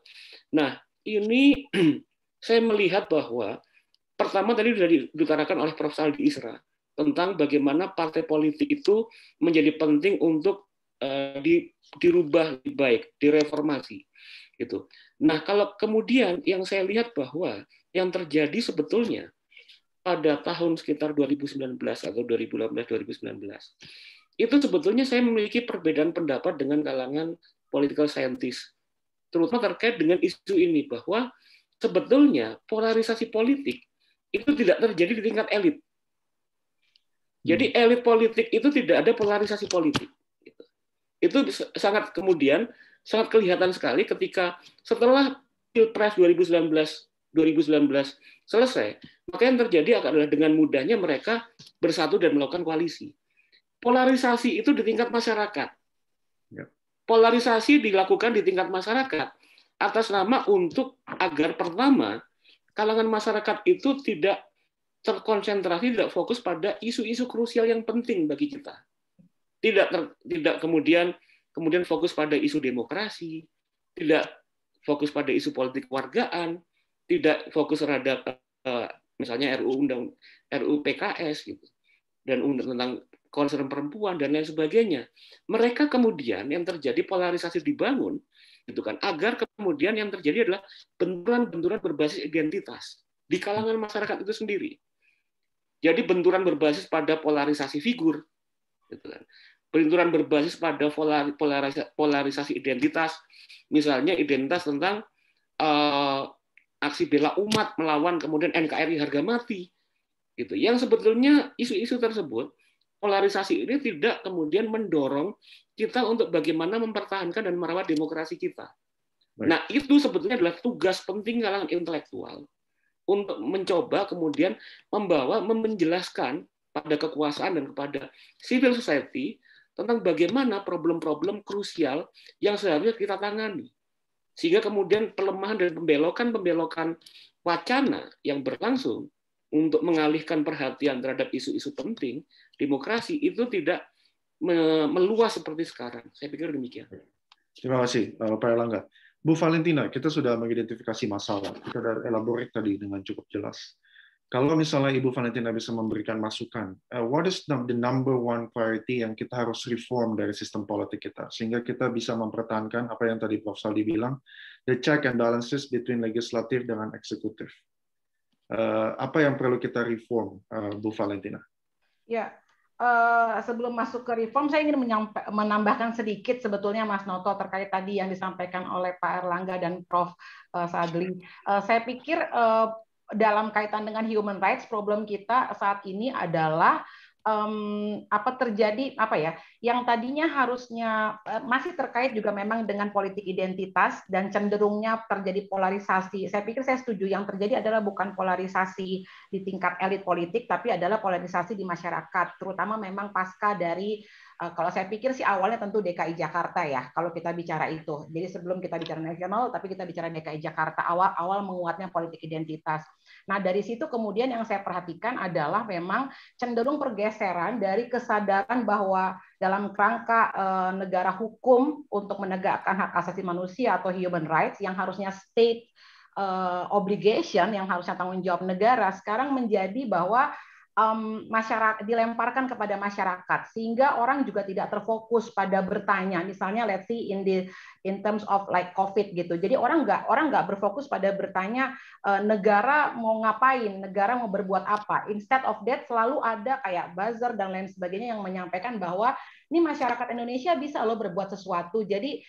Nah, ini saya melihat bahwa pertama tadi sudah diutarakan oleh Prof. Saldi Isra tentang bagaimana partai politik itu menjadi penting untuk dirubah lebih baik, direformasi gitu. Nah, kalau kemudian yang saya lihat bahwa yang terjadi sebetulnya pada tahun sekitar 2019 atau 2018-2019 itu sebetulnya saya memiliki perbedaan pendapat dengan kalangan political scientist, terutama terkait dengan isu ini, bahwa sebetulnya polarisasi politik itu tidak terjadi di tingkat elit. Jadi elit politik itu tidak ada polarisasi politik. Itu sangat kelihatan sekali ketika setelah Pilpres 2019 selesai, maka yang terjadi adalah dengan mudahnya mereka bersatu dan melakukan koalisi. Polarisasi itu di tingkat masyarakat. Polarisasi dilakukan di tingkat masyarakat atas nama untuk agar pertama kalangan masyarakat itu tidak terkonsentrasi, tidak fokus pada isu-isu krusial yang penting bagi kita. Tidak kemudian fokus pada isu demokrasi, tidak fokus pada isu politik kewargaan, tidak fokus terhadap misalnya RUU PKS gitu, dan tentang concern perempuan dan lain sebagainya. Mereka kemudian yang terjadi polarisasi dibangun gitu kan, agar kemudian yang terjadi adalah benturan-benturan berbasis identitas di kalangan masyarakat itu sendiri. Jadi benturan berbasis pada polarisasi figur, gitu kan. Benturan berbasis pada polarisasi identitas, misalnya identitas tentang aksi bela umat melawan kemudian NKRI harga mati, gitu. Yang sebetulnya isu-isu tersebut, polarisasi ini tidak kemudian mendorong kita untuk bagaimana mempertahankan dan merawat demokrasi kita. Nah, itu sebetulnya adalah tugas penting kalangan intelektual untuk mencoba kemudian menjelaskan pada kekuasaan dan kepada civil society tentang bagaimana problem-problem krusial yang seharusnya kita tangani. Sehingga kemudian pelemahan dan pembelokan wacana yang berlangsung untuk mengalihkan perhatian terhadap isu-isu penting demokrasi itu tidak meluas seperti sekarang. Saya pikir demikian. Terima kasih, Pak Erlangga. Bu Valentina, kita sudah mengidentifikasi masalah. Kita sudah elaborate tadi dengan cukup jelas. Kalau misalnya Ibu Valentina bisa memberikan masukan, what is the number one priority yang kita harus reform dari sistem politik kita, sehingga kita bisa mempertahankan apa yang tadi Prof. Saldi bilang, the check and balances between legislatif dengan eksekutif. Apa yang perlu kita reform, Bu Valentina? Ya, sebelum masuk ke reform, saya ingin menambahkan sedikit sebetulnya Mas Noto terkait tadi yang disampaikan oleh Pak Erlangga dan Prof. Sadli. Saya pikir dalam kaitan dengan human rights, problem kita saat ini adalah terjadi yang tadinya harusnya masih terkait juga memang dengan politik identitas dan cenderungnya terjadi polarisasi. Saya pikir saya setuju, yang terjadi adalah bukan polarisasi di tingkat elit politik, tapi adalah polarisasi di masyarakat, terutama memang pasca dari kalau saya pikir sih awalnya tentu DKI Jakarta ya, kalau kita bicara itu. Jadi sebelum kita bicara nasional, tapi kita bicara DKI Jakarta, awal menguatnya politik identitas. Nah, dari situ kemudian yang saya perhatikan adalah memang cenderung pergeseran dari kesadaran bahwa dalam kerangka negara hukum untuk menegakkan hak asasi manusia atau human rights yang harusnya state obligation, yang harusnya tanggung jawab negara, sekarang menjadi bahwa masyarakat dilemparkan kepada masyarakat sehingga orang juga tidak terfokus pada bertanya. Misalnya let's see in terms of like COVID gitu. Jadi orang nggak berfokus pada bertanya negara mau ngapain, negara mau berbuat apa. Instead of that selalu ada kayak buzzer dan lain sebagainya yang menyampaikan bahwa ini masyarakat Indonesia bisa loh berbuat sesuatu. Jadi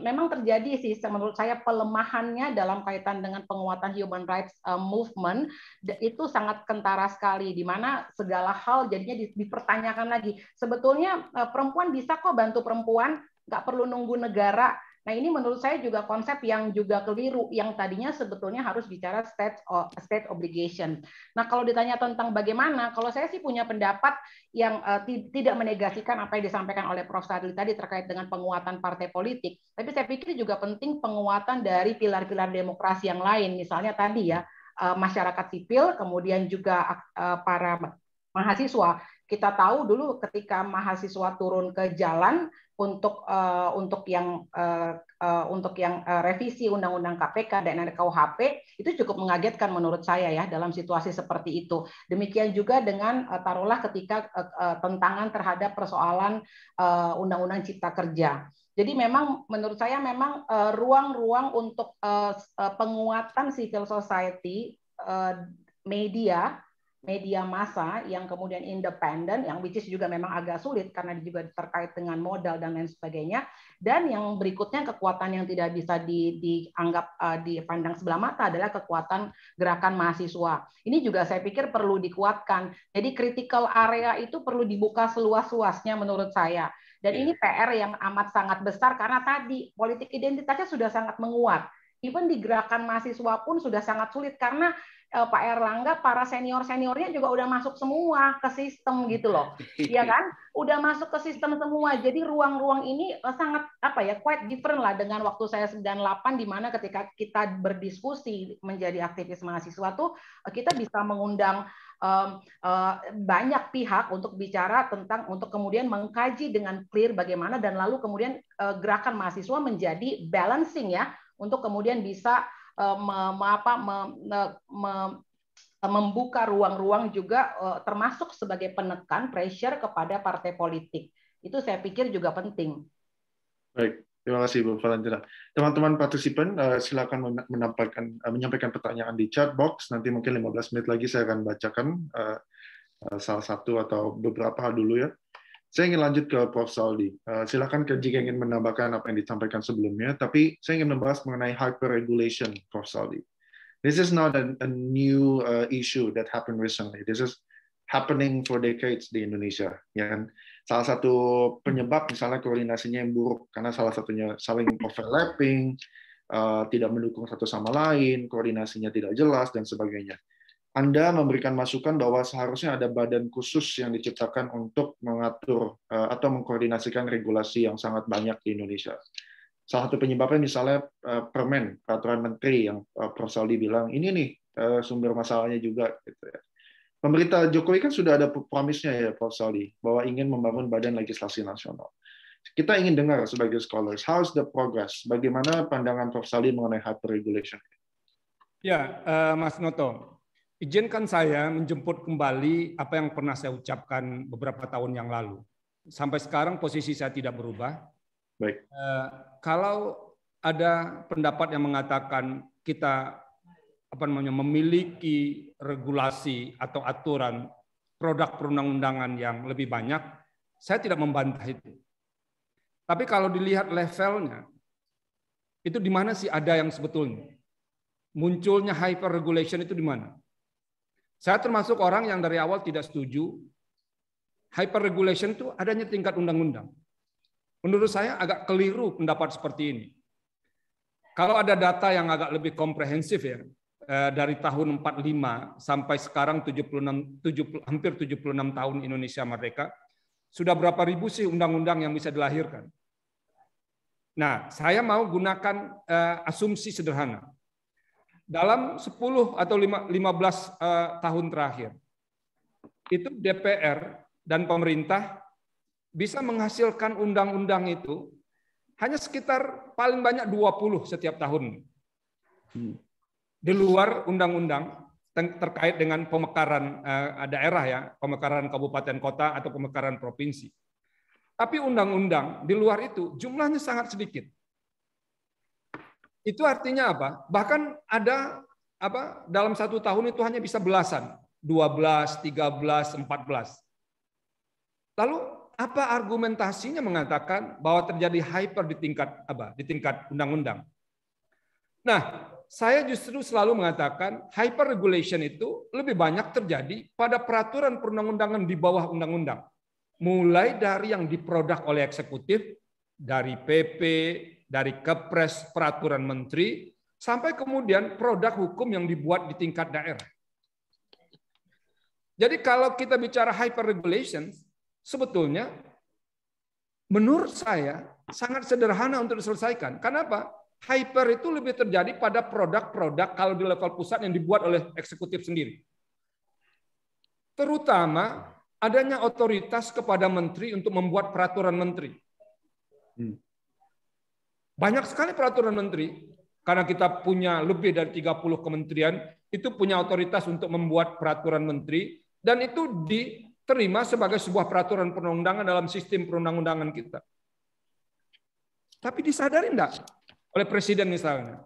memang terjadi sih menurut saya pelemahannya dalam kaitan dengan penguatan human rights movement itu sangat kentara sekali, di mana segala hal jadinya dipertanyakan lagi. Sebetulnya perempuan bisa kok bantu perempuan, nggak perlu nunggu negara. Nah ini menurut saya juga konsep yang juga keliru, yang tadinya sebetulnya harus bicara state obligation. Nah kalau ditanya tentang bagaimana, kalau saya sih punya pendapat yang tidak menegasikan apa yang disampaikan oleh Prof. Sadli tadi terkait dengan penguatan partai politik, tapi saya pikir juga penting penguatan dari pilar-pilar demokrasi yang lain, misalnya tadi ya masyarakat sipil, kemudian juga para mahasiswa. Kita tahu dulu ketika mahasiswa turun ke jalan untuk revisi Undang-Undang KPK dan RKUHP itu cukup mengagetkan menurut saya ya dalam situasi seperti itu. Demikian juga dengan taruhlah ketika tentangan terhadap persoalan Undang-Undang Cipta Kerja. Jadi memang menurut saya memang ruang-ruang untuk penguatan civil society, media massa yang kemudian independen, yang which is juga memang agak sulit karena juga terkait dengan modal dan lain sebagainya. Dan yang berikutnya kekuatan yang tidak bisa dianggap dipandang sebelah mata adalah kekuatan gerakan mahasiswa. Ini juga saya pikir perlu dikuatkan. Jadi critical area itu perlu dibuka seluas-luasnya menurut saya. Dan ini PR yang amat sangat besar karena tadi politik identitasnya sudah sangat menguat. Even di gerakan mahasiswa pun sudah sangat sulit karena Pak Erlangga, para senior-seniornya juga udah masuk semua ke sistem gitu loh. Iya kan? Udah masuk ke sistem semua. Jadi ruang-ruang ini sangat quite different lah dengan waktu saya 98 di mana ketika kita berdiskusi menjadi aktivis mahasiswa tuh kita bisa mengundang banyak pihak untuk bicara tentang untuk kemudian mengkaji dengan clear bagaimana dan lalu kemudian gerakan mahasiswa menjadi balancing ya untuk kemudian bisa membuka ruang-ruang juga termasuk sebagai penekan pressure kepada partai politik. Itu saya pikir juga penting. Baik, terima kasih Bu Valentina. Teman-teman partisipan silakan menyampaikan pertanyaan di chat box. Nanti mungkin 15 menit lagi saya akan bacakan salah satu atau beberapa dulu ya. Saya ingin lanjut ke Prof. Saldi. Silakan jika ingin menambahkan apa yang disampaikan sebelumnya, tapi saya ingin membahas mengenai hyper-regulation, Prof. Saldi. This is not a new issue that happened recently. This is happening for decades di Indonesia. Yang salah satu penyebab misalnya koordinasinya yang buruk, karena salah satunya saling overlapping, tidak mendukung satu sama lain, koordinasinya tidak jelas, dan sebagainya. Anda memberikan masukan bahwa seharusnya ada badan khusus yang diciptakan untuk mengatur atau mengkoordinasikan regulasi yang sangat banyak di Indonesia. Salah satu penyebabnya misalnya Permen, Peraturan Menteri yang Prof. Saldi bilang, ini nih sumber masalahnya juga. Gitu ya. Pemerintah Jokowi kan sudah ada promise-nya ya Prof. Saldi, bahwa ingin membangun badan legislasi nasional. Kita ingin dengar sebagai scholars, how's the progress? Bagaimana pandangan Prof. Saldi mengenai hyper-regulation? Ya, Mas Noto. Izinkan saya menjemput kembali apa yang pernah saya ucapkan beberapa tahun yang lalu. Sampai sekarang posisi saya tidak berubah. Baik. Kalau ada pendapat yang mengatakan kita memiliki regulasi atau aturan produk perundang-undangan yang lebih banyak, saya tidak membantah itu. Tapi kalau dilihat levelnya, itu di mana sih ada yang sebetulnya? Munculnya hyper regulation itu di mana? Saya termasuk orang yang dari awal tidak setuju hyper regulation itu adanya tingkat undang-undang. Menurut saya agak keliru pendapat seperti ini. Kalau ada data yang agak lebih komprehensif ya, dari tahun 45 sampai sekarang hampir 76 tahun Indonesia merdeka, sudah berapa ribu sih undang-undang yang bisa dilahirkan? Nah, saya mau gunakan asumsi sederhana. Dalam 10 atau 15 tahun terakhir, itu DPR dan pemerintah bisa menghasilkan undang-undang itu hanya sekitar paling banyak 20 setiap tahun. Di luar undang-undang terkait dengan pemekaran daerah ya, pemekaran kabupaten kota atau pemekaran provinsi. Tapi undang-undang di luar itu jumlahnya sangat sedikit. Itu artinya apa? Bahkan ada dalam 1 tahun itu hanya bisa belasan, 12, 13, 14. Lalu apa argumentasinya mengatakan bahwa terjadi hyper di tingkat undang-undang? Nah, saya justru selalu mengatakan hyper regulation itu lebih banyak terjadi pada peraturan perundang-undangan di bawah undang-undang. Mulai dari yang diproduk oleh eksekutif, dari PP, dari Kepres, peraturan menteri, sampai kemudian produk hukum yang dibuat di tingkat daerah. Jadi kalau kita bicara hyper regulation, sebetulnya menurut saya sangat sederhana untuk diselesaikan. Kenapa? Hyper itu lebih terjadi pada produk-produk kalau di level pusat yang dibuat oleh eksekutif sendiri. Terutama adanya otoritas kepada menteri untuk membuat peraturan menteri. Banyak sekali peraturan menteri, karena kita punya lebih dari 30 kementerian, itu punya otoritas untuk membuat peraturan menteri, dan itu diterima sebagai sebuah peraturan perundang-undangan dalam sistem perundang-undangan kita. Tapi disadari enggak oleh presiden misalnya?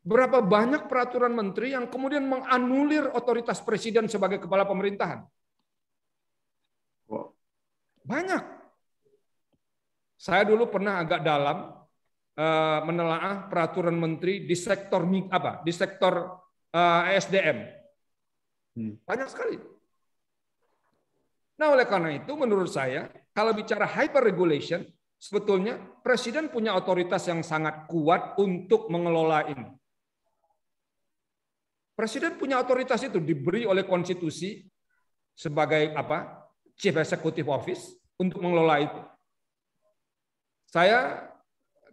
Berapa banyak peraturan menteri yang kemudian menganulir otoritas presiden sebagai kepala pemerintahan? Banyak. Saya dulu pernah agak dalam menelaah peraturan menteri di sektor SDM. Banyak sekali. Nah, oleh karena itu menurut saya kalau bicara hyper regulation, sebetulnya presiden punya otoritas yang sangat kuat untuk mengelola ini. Presiden punya otoritas itu diberi oleh konstitusi sebagai Chief Executive Office untuk mengelola itu. Saya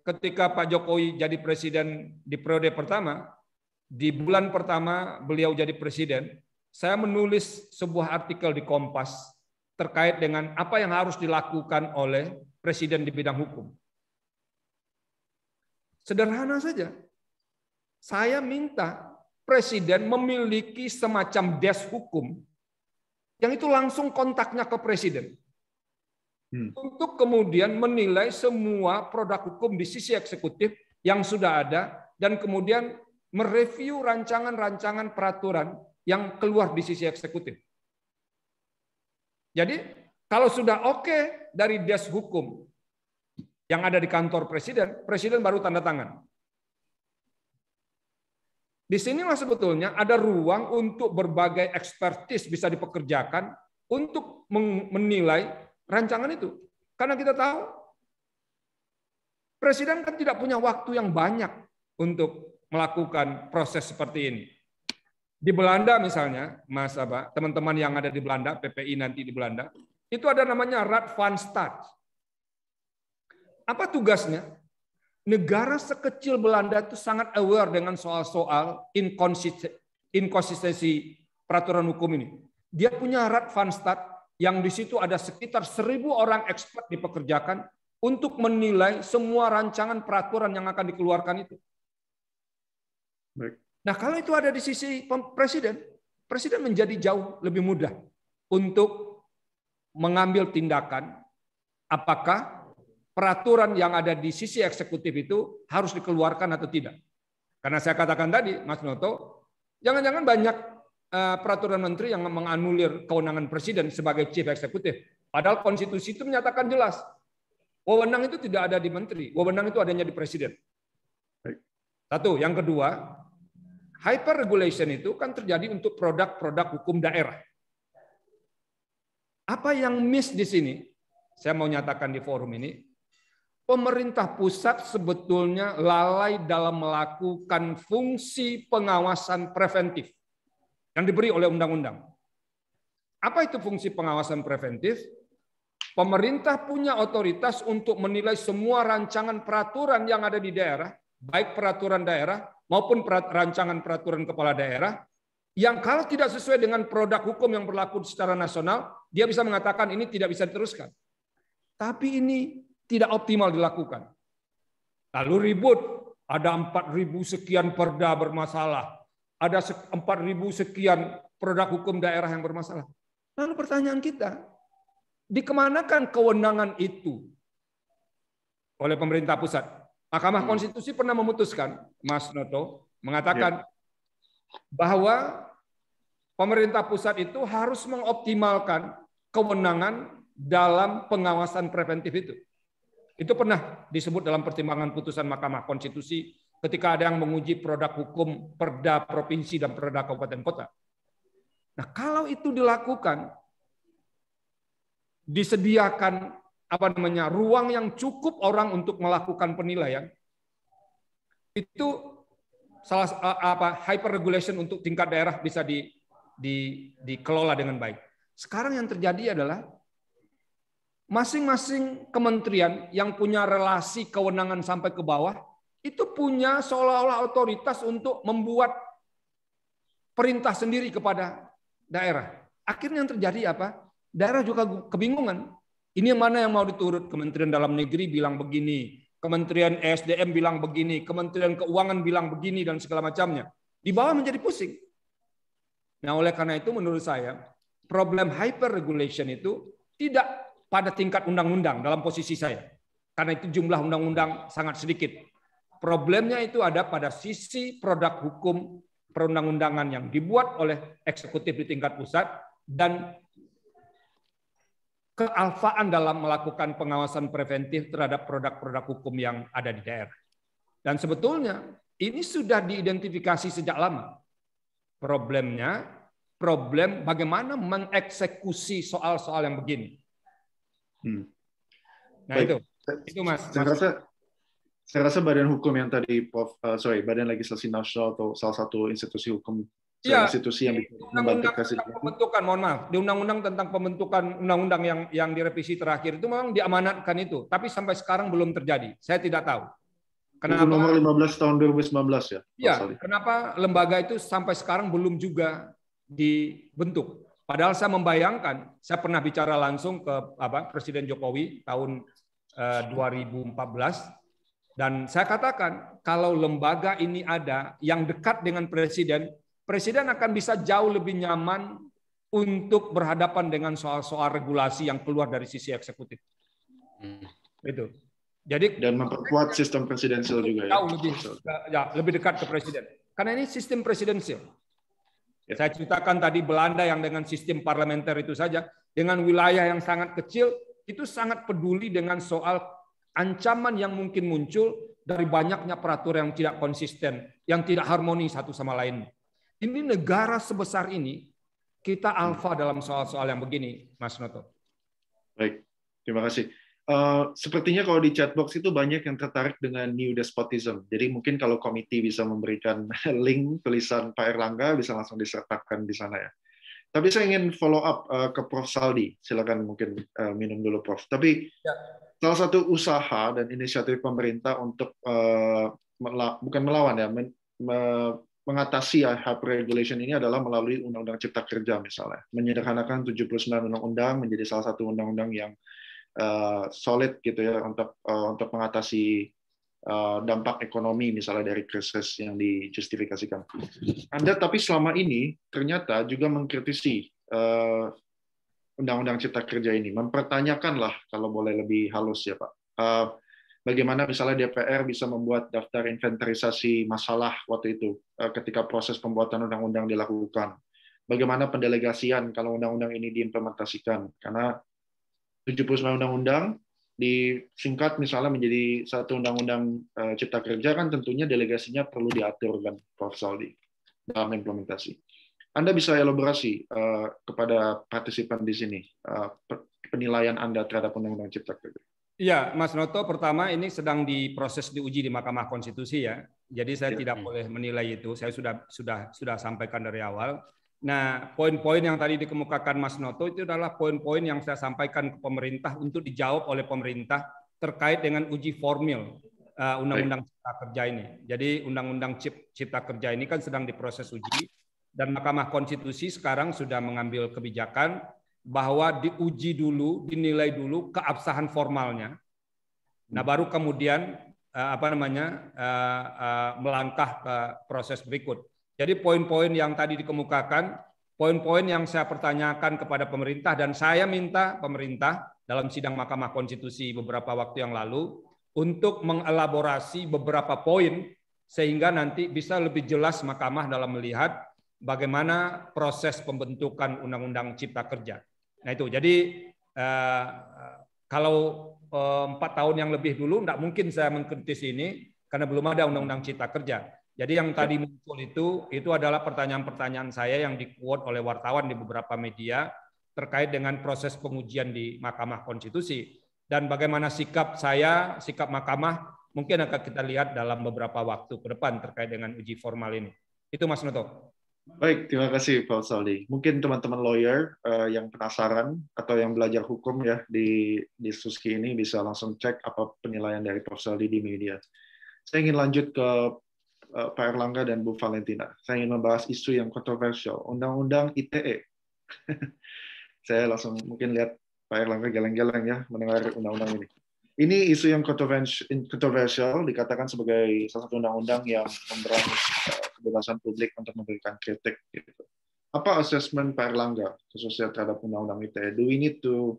ketika Pak Jokowi jadi presiden di periode pertama, di bulan pertama beliau jadi presiden, saya menulis sebuah artikel di Kompas terkait dengan apa yang harus dilakukan oleh presiden di bidang hukum. Sederhana saja. Saya minta presiden memiliki semacam desk hukum yang itu langsung kontaknya ke presiden. Untuk kemudian menilai semua produk hukum di sisi eksekutif yang sudah ada dan kemudian mereview rancangan-rancangan peraturan yang keluar di sisi eksekutif. Jadi kalau sudah oke dari desk hukum yang ada di kantor presiden, presiden baru tanda tangan. Di sinilah sebetulnya ada ruang untuk berbagai ekspertis bisa dipekerjakan untuk menilai rancangan itu. Karena kita tahu presiden kan tidak punya waktu yang banyak untuk melakukan proses seperti ini. Di Belanda misalnya, teman-teman yang ada di Belanda, PPI nanti di Belanda, itu ada namanya Raad van State. Apa tugasnya? Negara sekecil Belanda itu sangat aware dengan soal-soal inkonsistensi peraturan hukum ini. Dia punya Raad van State yang di situ ada sekitar 1.000 orang expert dipekerjakan untuk menilai semua rancangan peraturan yang akan dikeluarkan itu. Baik. Nah, kalau itu ada di sisi presiden, presiden menjadi jauh lebih mudah untuk mengambil tindakan apakah peraturan yang ada di sisi eksekutif itu harus dikeluarkan atau tidak. Karena saya katakan tadi, Mas Noto, jangan-jangan banyak peraturan menteri yang menganulir kewenangan presiden sebagai chief eksekutif. Padahal konstitusi itu menyatakan jelas, wewenang itu tidak ada di menteri, wewenang itu adanya di presiden. Satu, yang kedua, hyper regulation itu kan terjadi untuk produk-produk hukum daerah. Apa yang miss di sini? Saya mau nyatakan di forum ini, pemerintah pusat sebetulnya lalai dalam melakukan fungsi pengawasan preventif yang diberi oleh undang-undang. Apa itu fungsi pengawasan preventif? Pemerintah punya otoritas untuk menilai semua rancangan peraturan yang ada di daerah, baik peraturan daerah maupun rancangan peraturan kepala daerah, yang kalau tidak sesuai dengan produk hukum yang berlaku secara nasional, dia bisa mengatakan ini tidak bisa diteruskan. Tapi ini tidak optimal dilakukan. Lalu ribut, ada 4.000 sekian perda bermasalah. ada 4.000 sekian produk hukum daerah yang bermasalah. Lalu pertanyaan kita, dikemanakan kewenangan itu oleh pemerintah pusat? Mahkamah Konstitusi pernah memutuskan, Mas Noto, mengatakan bahwa pemerintah pusat itu harus mengoptimalkan kewenangan dalam pengawasan preventif itu. Itu pernah disebut dalam pertimbangan putusan Mahkamah Konstitusi ketika ada yang menguji produk hukum perda provinsi dan perda kabupaten kota. Nah, kalau itu dilakukan, disediakan ruang yang cukup orang untuk melakukan penilaian, itu hyper regulation untuk tingkat daerah bisa dikelola dengan baik. Sekarang yang terjadi adalah masing-masing kementerian yang punya relasi kewenangan sampai ke bawah itu punya seolah-olah otoritas untuk membuat perintah sendiri kepada daerah. Akhirnya yang terjadi apa? Daerah juga kebingungan. Ini mana yang mau diturut? Kementerian Dalam Negeri bilang begini, Kementerian ESDM bilang begini, Kementerian Keuangan bilang begini, dan segala macamnya. Di bawah menjadi pusing. Nah, oleh karena itu menurut saya, problem hyper regulation itu tidak pada tingkat undang-undang dalam posisi saya. Karena itu jumlah undang-undang sangat sedikit. Problemnya itu ada pada sisi produk hukum perundang-undangan yang dibuat oleh eksekutif di tingkat pusat dan kealfaan dalam melakukan pengawasan preventif terhadap produk-produk hukum yang ada di daerah. Dan sebetulnya ini sudah diidentifikasi sejak lama. Problemnya, problem bagaimana mengeksekusi soal-soal yang begini. Nah, baik. Itu Mas. Saya rasa badan hukum yang tadi, Badan Legislasi Nasional atau salah satu institusi hukum, institusi yang membantu presiden. Pembentukan, mohon maaf, di undang-undang tentang pembentukan undang-undang yang direvisi terakhir itu memang diamanatkan itu, tapi sampai sekarang belum terjadi. Saya tidak tahu. Kenapa? Nomor 15 tahun 2019 ya. Iya, kenapa lembaga itu sampai sekarang belum juga dibentuk? Padahal saya membayangkan, saya pernah bicara langsung ke Presiden Jokowi tahun 2014. Dan saya katakan, kalau lembaga ini ada yang dekat dengan presiden, presiden akan bisa jauh lebih nyaman untuk berhadapan dengan soal-soal regulasi yang keluar dari sisi eksekutif. Itu. Jadi dan memperkuat sistem presidensial juga jauh lebih dekat ke presiden. Karena ini sistem presidensial. Saya ceritakan tadi Belanda yang dengan sistem parlementer itu saja, dengan wilayah yang sangat kecil, itu sangat peduli dengan soal ancaman yang mungkin muncul dari banyaknya peraturan yang tidak konsisten, yang tidak harmoni satu sama lain. Ini negara sebesar ini, kita alfa dalam soal-soal yang begini, Mas Noto. Baik, terima kasih. Sepertinya kalau di chatbox itu banyak yang tertarik dengan new despotism. Jadi mungkin kalau komite bisa memberikan link tulisan Pak Erlangga, bisa langsung disertakan di sana ya. Tapi saya ingin follow up ke Prof. Saldi. Silakan mungkin minum dulu, Prof. Tapi salah satu usaha dan inisiatif pemerintah untuk bukan melawan ya, mengatasi hyper regulation ini adalah melalui Undang-Undang Cipta Kerja misalnya, menyederhanakan 79 undang-undang menjadi salah satu undang-undang yang solid gitu ya untuk mengatasi dampak ekonomi misalnya dari krisis yang dijustifikasikan. Anda tapi selama ini ternyata juga mengkritisi Undang-Undang Cipta Kerja ini, mempertanyakanlah kalau boleh lebih halus ya Pak, bagaimana misalnya DPR bisa membuat daftar inventarisasi masalah waktu itu ketika proses pembuatan undang-undang dilakukan, bagaimana pendelegasian kalau undang-undang ini diimplementasikan, karena 79 undang-undang disingkat misalnya menjadi satu undang-undang Cipta Kerja kan tentunya delegasinya perlu diatur kan, Prof. Saldi, dalam implementasi. Anda bisa elaborasi kepada partisipan di sini penilaian Anda terhadap Undang-Undang Cipta Kerja. Iya, Mas Noto, pertama ini sedang diproses diuji di Mahkamah Konstitusi ya. Jadi saya tidak boleh menilai itu. Saya sudah sampaikan dari awal. Nah, poin-poin yang tadi dikemukakan Mas Noto itu adalah poin-poin yang saya sampaikan ke pemerintah untuk dijawab oleh pemerintah terkait dengan uji formil Undang-Undang Cipta Kerja ini. Jadi Undang-Undang Cipta Kerja ini kan sedang diproses uji. Dan Mahkamah Konstitusi sekarang sudah mengambil kebijakan bahwa diuji dulu, dinilai dulu keabsahan formalnya. Nah, baru kemudian melangkah ke proses berikut. Jadi poin-poin yang tadi dikemukakan, poin-poin yang saya pertanyakan kepada pemerintah, dan saya minta pemerintah dalam sidang Mahkamah Konstitusi beberapa waktu yang lalu untuk mengelaborasi beberapa poin sehingga nanti bisa lebih jelas Mahkamah dalam melihat bagaimana proses pembentukan Undang-Undang Cipta Kerja. Nah itu, jadi kalau 4 tahun yang lebih dulu tidak mungkin saya mengkritis ini karena belum ada Undang-Undang Cipta Kerja. Jadi yang tadi muncul itu adalah pertanyaan-pertanyaan saya yang di-quote oleh wartawan di beberapa media terkait dengan proses pengujian di Mahkamah Konstitusi. Dan bagaimana sikap saya, sikap Mahkamah, mungkin akan kita lihat dalam beberapa waktu ke depan terkait dengan uji formal ini. Itu Mas Noto. Baik, terima kasih Pak Saldi. Mungkin teman-teman lawyer yang penasaran atau yang belajar hukum ya di diskusi ini bisa langsung cek apa penilaian dari Prof. Saldi di media. Saya ingin lanjut ke Pak Erlangga dan Bu Valentina. Saya ingin membahas isu yang kontroversial, Undang-Undang ITE. Saya langsung mungkin lihat Pak Erlangga geleng-geleng ya mendengar undang-undang ini. Ini isu yang kontroversial, dikatakan sebagai salah satu undang-undang yang memberangus kebebasan publik untuk memberikan kritik. Gitu. Apa assessment Pak Erlangga khususnya terhadap undang-undang ITE? Do we need to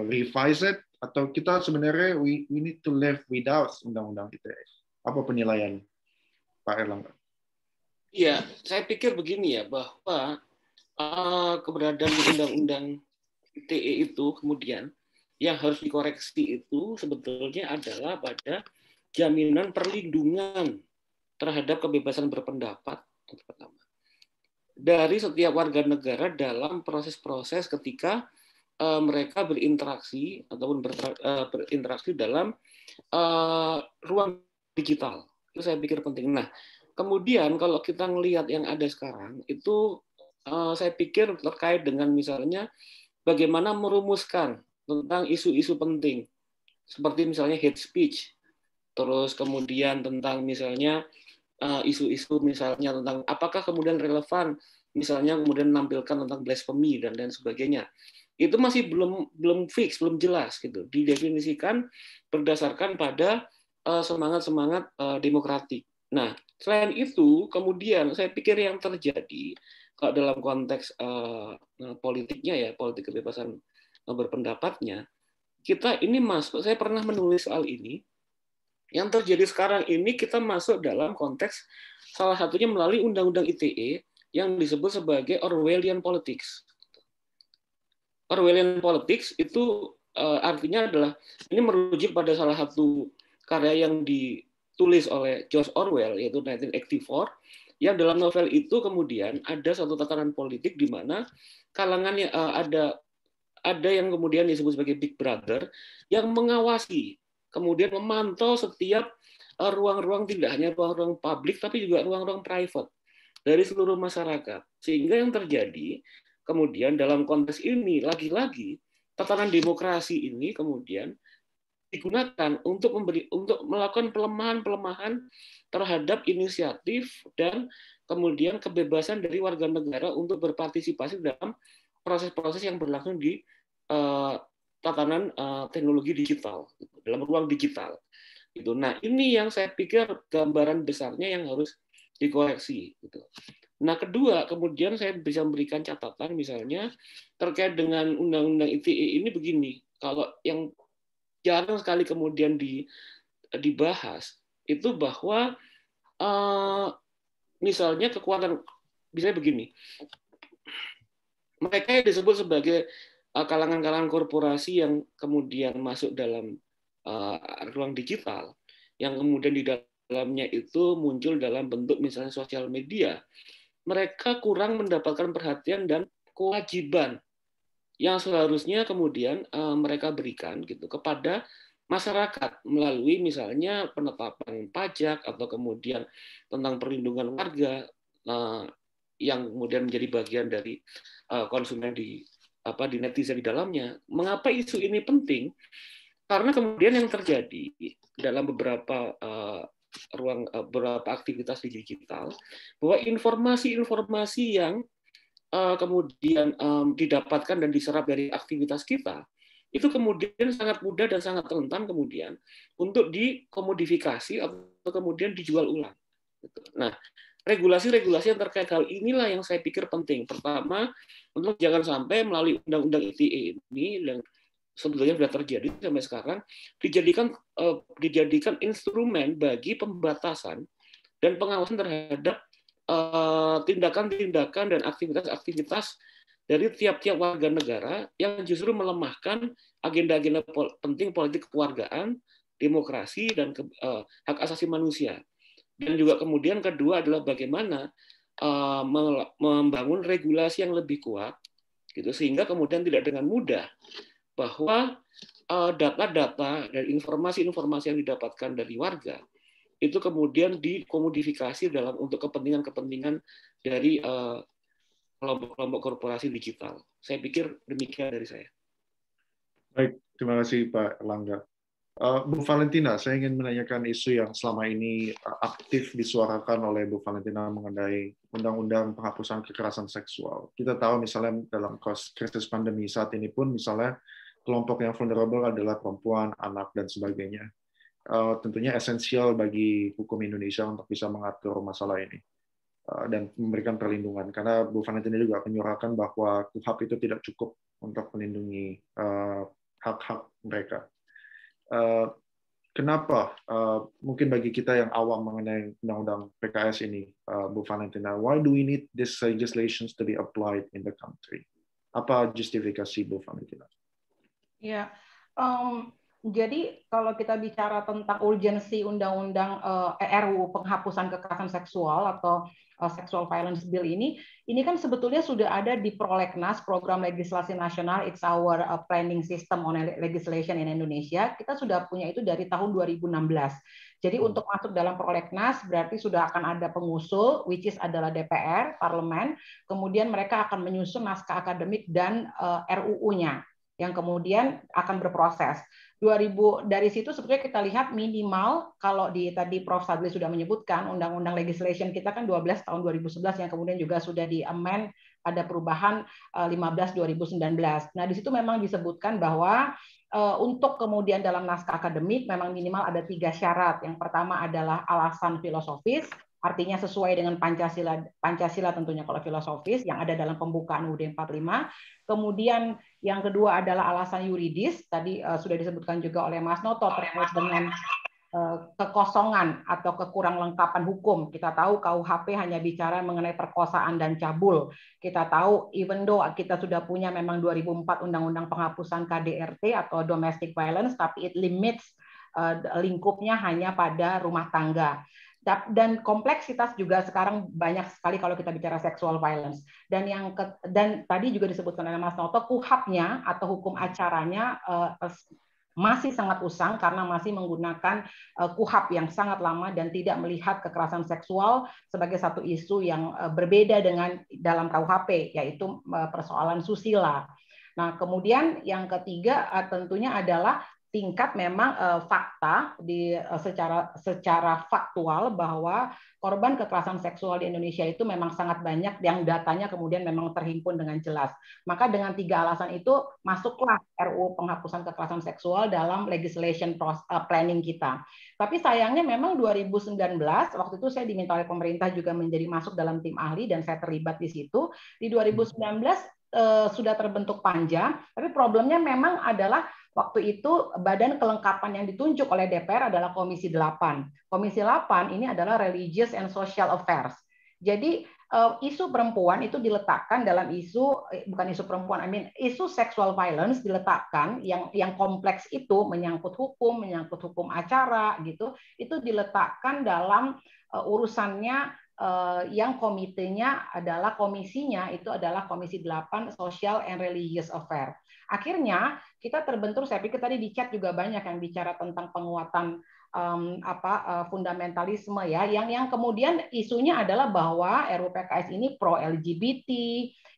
revise it? Atau kita sebenarnya we need to live without undang-undang ITE? Apa penilaian Pak Erlangga? Iya, saya pikir begini ya, bahwa keberadaan undang-undang ITE itu kemudian yang harus dikoreksi itu sebetulnya adalah pada jaminan perlindungan terhadap kebebasan berpendapat pertama dari setiap warga negara dalam proses-proses ketika mereka berinteraksi ataupun berinteraksi dalam ruang digital. Itu saya pikir penting. Nah, kemudian kalau kita melihat yang ada sekarang itu saya pikir terkait dengan misalnya bagaimana merumuskan tentang isu-isu penting seperti misalnya hate speech, terus kemudian tentang misalnya isu-isu misalnya tentang apakah kemudian relevan misalnya kemudian menampilkan tentang blasphemy dan lain sebagainya. Itu masih belum fix, belum jelas gitu. Didefinisikan berdasarkan pada semangat-semangat demokratik. Nah, selain itu kemudian saya pikir yang terjadi kalau dalam konteks politiknya ya, politik kebebasan berpendapatnya, kita ini masuk, saya pernah menulis soal ini, yang terjadi sekarang ini kita masuk dalam konteks salah satunya melalui Undang-Undang ITE yang disebut sebagai Orwellian Politics. Orwellian Politics itu artinya adalah, ini merujuk pada salah satu karya yang ditulis oleh George Orwell, yaitu 1984, yang dalam novel itu kemudian ada satu tatanan politik di mana kalangannya ada yang kemudian disebut sebagai Big Brother yang mengawasi, kemudian memantau setiap ruang-ruang, tidak hanya ruang-ruang publik, tapi juga ruang-ruang private dari seluruh masyarakat. Sehingga yang terjadi, kemudian dalam konteks ini, lagi-lagi, tatanan demokrasi ini kemudian digunakan untuk melakukan pelemahan-pelemahan terhadap inisiatif dan kemudian kebebasan dari warga negara untuk berpartisipasi dalam proses-proses yang berlangsung di tatanan teknologi digital, dalam ruang digital. Gitu. Nah, ini yang saya pikir gambaran besarnya yang harus dikoreksi. Gitu. Nah, kedua, kemudian saya bisa memberikan catatan misalnya terkait dengan Undang-Undang ITE ini begini, kalau yang jarang sekali kemudian dibahas, itu bahwa misalnya kekuatan, misalnya begini, mereka yang disebut sebagai kalangan-kalangan korporasi yang kemudian masuk dalam ruang digital, yang kemudian di dalamnya itu muncul dalam bentuk misalnya sosial media, mereka kurang mendapatkan perhatian dan kewajiban yang seharusnya kemudian mereka berikan gitu kepada masyarakat melalui misalnya penetapan pajak atau kemudian tentang perlindungan warga yang kemudian menjadi bagian dari konsumen di netizen di dalamnya. Mengapa isu ini penting? Karena kemudian yang terjadi dalam beberapa beberapa aktivitas di digital, bahwa informasi-informasi yang kemudian didapatkan dan diserap dari aktivitas kita, itu kemudian sangat mudah dan sangat rentan kemudian untuk dikomodifikasi atau kemudian dijual ulang. Nah, regulasi-regulasi yang terkait hal inilah yang saya pikir penting. Pertama, untuk jangan sampai melalui undang-undang ITE ini yang sebetulnya sudah terjadi sampai sekarang dijadikan instrumen bagi pembatasan dan pengawasan terhadap tindakan-tindakan dan aktivitas-aktivitas dari tiap-tiap warga negara yang justru melemahkan agenda-agenda penting politik kekeluargaan, demokrasi, dan hak asasi manusia. Dan juga kemudian kedua adalah bagaimana membangun regulasi yang lebih kuat, gitu, sehingga kemudian tidak dengan mudah bahwa data-data dan informasi-informasi yang didapatkan dari warga itu kemudian dikomodifikasi untuk kepentingan-kepentingan dari kelompok-kelompok korporasi digital. Saya pikir demikian dari saya. Baik, terima kasih Pak Erlangga. Bu Valentina, saya ingin menanyakan isu yang selama ini aktif disuarakan oleh Bu Valentina mengenai undang-undang penghapusan kekerasan seksual. Kita tahu misalnya dalam krisis pandemi saat ini pun misalnya kelompok yang vulnerable adalah perempuan, anak, dan sebagainya. Tentunya esensial bagi hukum Indonesia untuk bisa mengatur masalah ini dan memberikan perlindungan. Karena Bu Valentina juga menyuarakan bahwa KUHP itu tidak cukup untuk melindungi hak-hak mereka. Kenapa mungkin bagi kita yang awam mengenai undang-undang PKS ini, Bu Valentina, why do we need these legislations to be applied in the country? Apa justifikasi Bu Valentina? Ya, jadi kalau kita bicara tentang urgensi undang-undang RUU penghapusan kekerasan seksual atau Sexual Violence Bill ini kan sebetulnya sudah ada di Prolegnas, Program Legislasi Nasional, It's Our Planning System on Legislation in Indonesia. Kita sudah punya itu dari tahun 2016. Jadi untuk masuk dalam Prolegnas berarti sudah akan ada pengusul, which is adalah DPR, Parlemen. Kemudian mereka akan menyusun naskah akademik dan RUU-nya yang kemudian akan berproses. Dari situ sebetulnya kita lihat minimal kalau tadi Prof. Sadli sudah menyebutkan undang-undang legislation kita kan 12 tahun 2011 yang kemudian juga sudah di-amend, ada perubahan 15 2019. Nah, di situ memang disebutkan bahwa untuk kemudian dalam naskah akademik memang minimal ada 3 syarat. Yang pertama adalah alasan filosofis, artinya sesuai dengan Pancasila tentunya kalau filosofis yang ada dalam pembukaan UUD 45. Kemudian yang kedua adalah alasan yuridis, tadi sudah disebutkan juga oleh Mas Noto terkait dengan kekosongan atau kekurang lengkapan hukum. Kita tahu KUHP hanya bicara mengenai perkosaan dan cabul. Kita tahu even though kita sudah punya memang 2004 Undang-Undang Penghapusan KDRT atau Domestic Violence, tapi it limits lingkupnya hanya pada rumah tangga. Dan kompleksitas juga sekarang banyak sekali kalau kita bicara sexual violence. Dan tadi juga disebutkan oleh Mas Noto, KUHP-nya atau hukum acaranya masih sangat usang karena masih menggunakan KUHP yang sangat lama dan tidak melihat kekerasan seksual sebagai satu isu yang berbeda dengan dalam KUHP, yaitu persoalan susila. Nah, kemudian yang ketiga tentunya adalah tingkat memang fakta secara faktual bahwa korban kekerasan seksual di Indonesia itu memang sangat banyak yang datanya kemudian memang terhimpun dengan jelas. Maka dengan 3 alasan itu masuklah RUU penghapusan kekerasan seksual dalam legislation planning kita. Tapi sayangnya memang 2019 waktu itu saya diminta oleh pemerintah juga menjadi masuk dalam tim ahli dan saya terlibat di situ. Di 2019 sudah terbentuk Panja, tapi problemnya memang adalah waktu itu badan kelengkapan yang ditunjuk oleh DPR adalah Komisi 8. Komisi 8 ini adalah Religious and Social Affairs. Jadi isu perempuan itu diletakkan dalam bukan isu perempuan, isu sexual violence diletakkan yang kompleks itu menyangkut hukum acara gitu, itu diletakkan dalam urusannya yang komitenya adalah komisinya itu adalah Komisi 8 Social and Religious Affairs. Akhirnya kita terbentur, saya pikir tadi di chat juga banyak yang bicara tentang penguatan fundamentalisme ya, yang kemudian isunya adalah bahwa RUU PKS ini pro LGBT,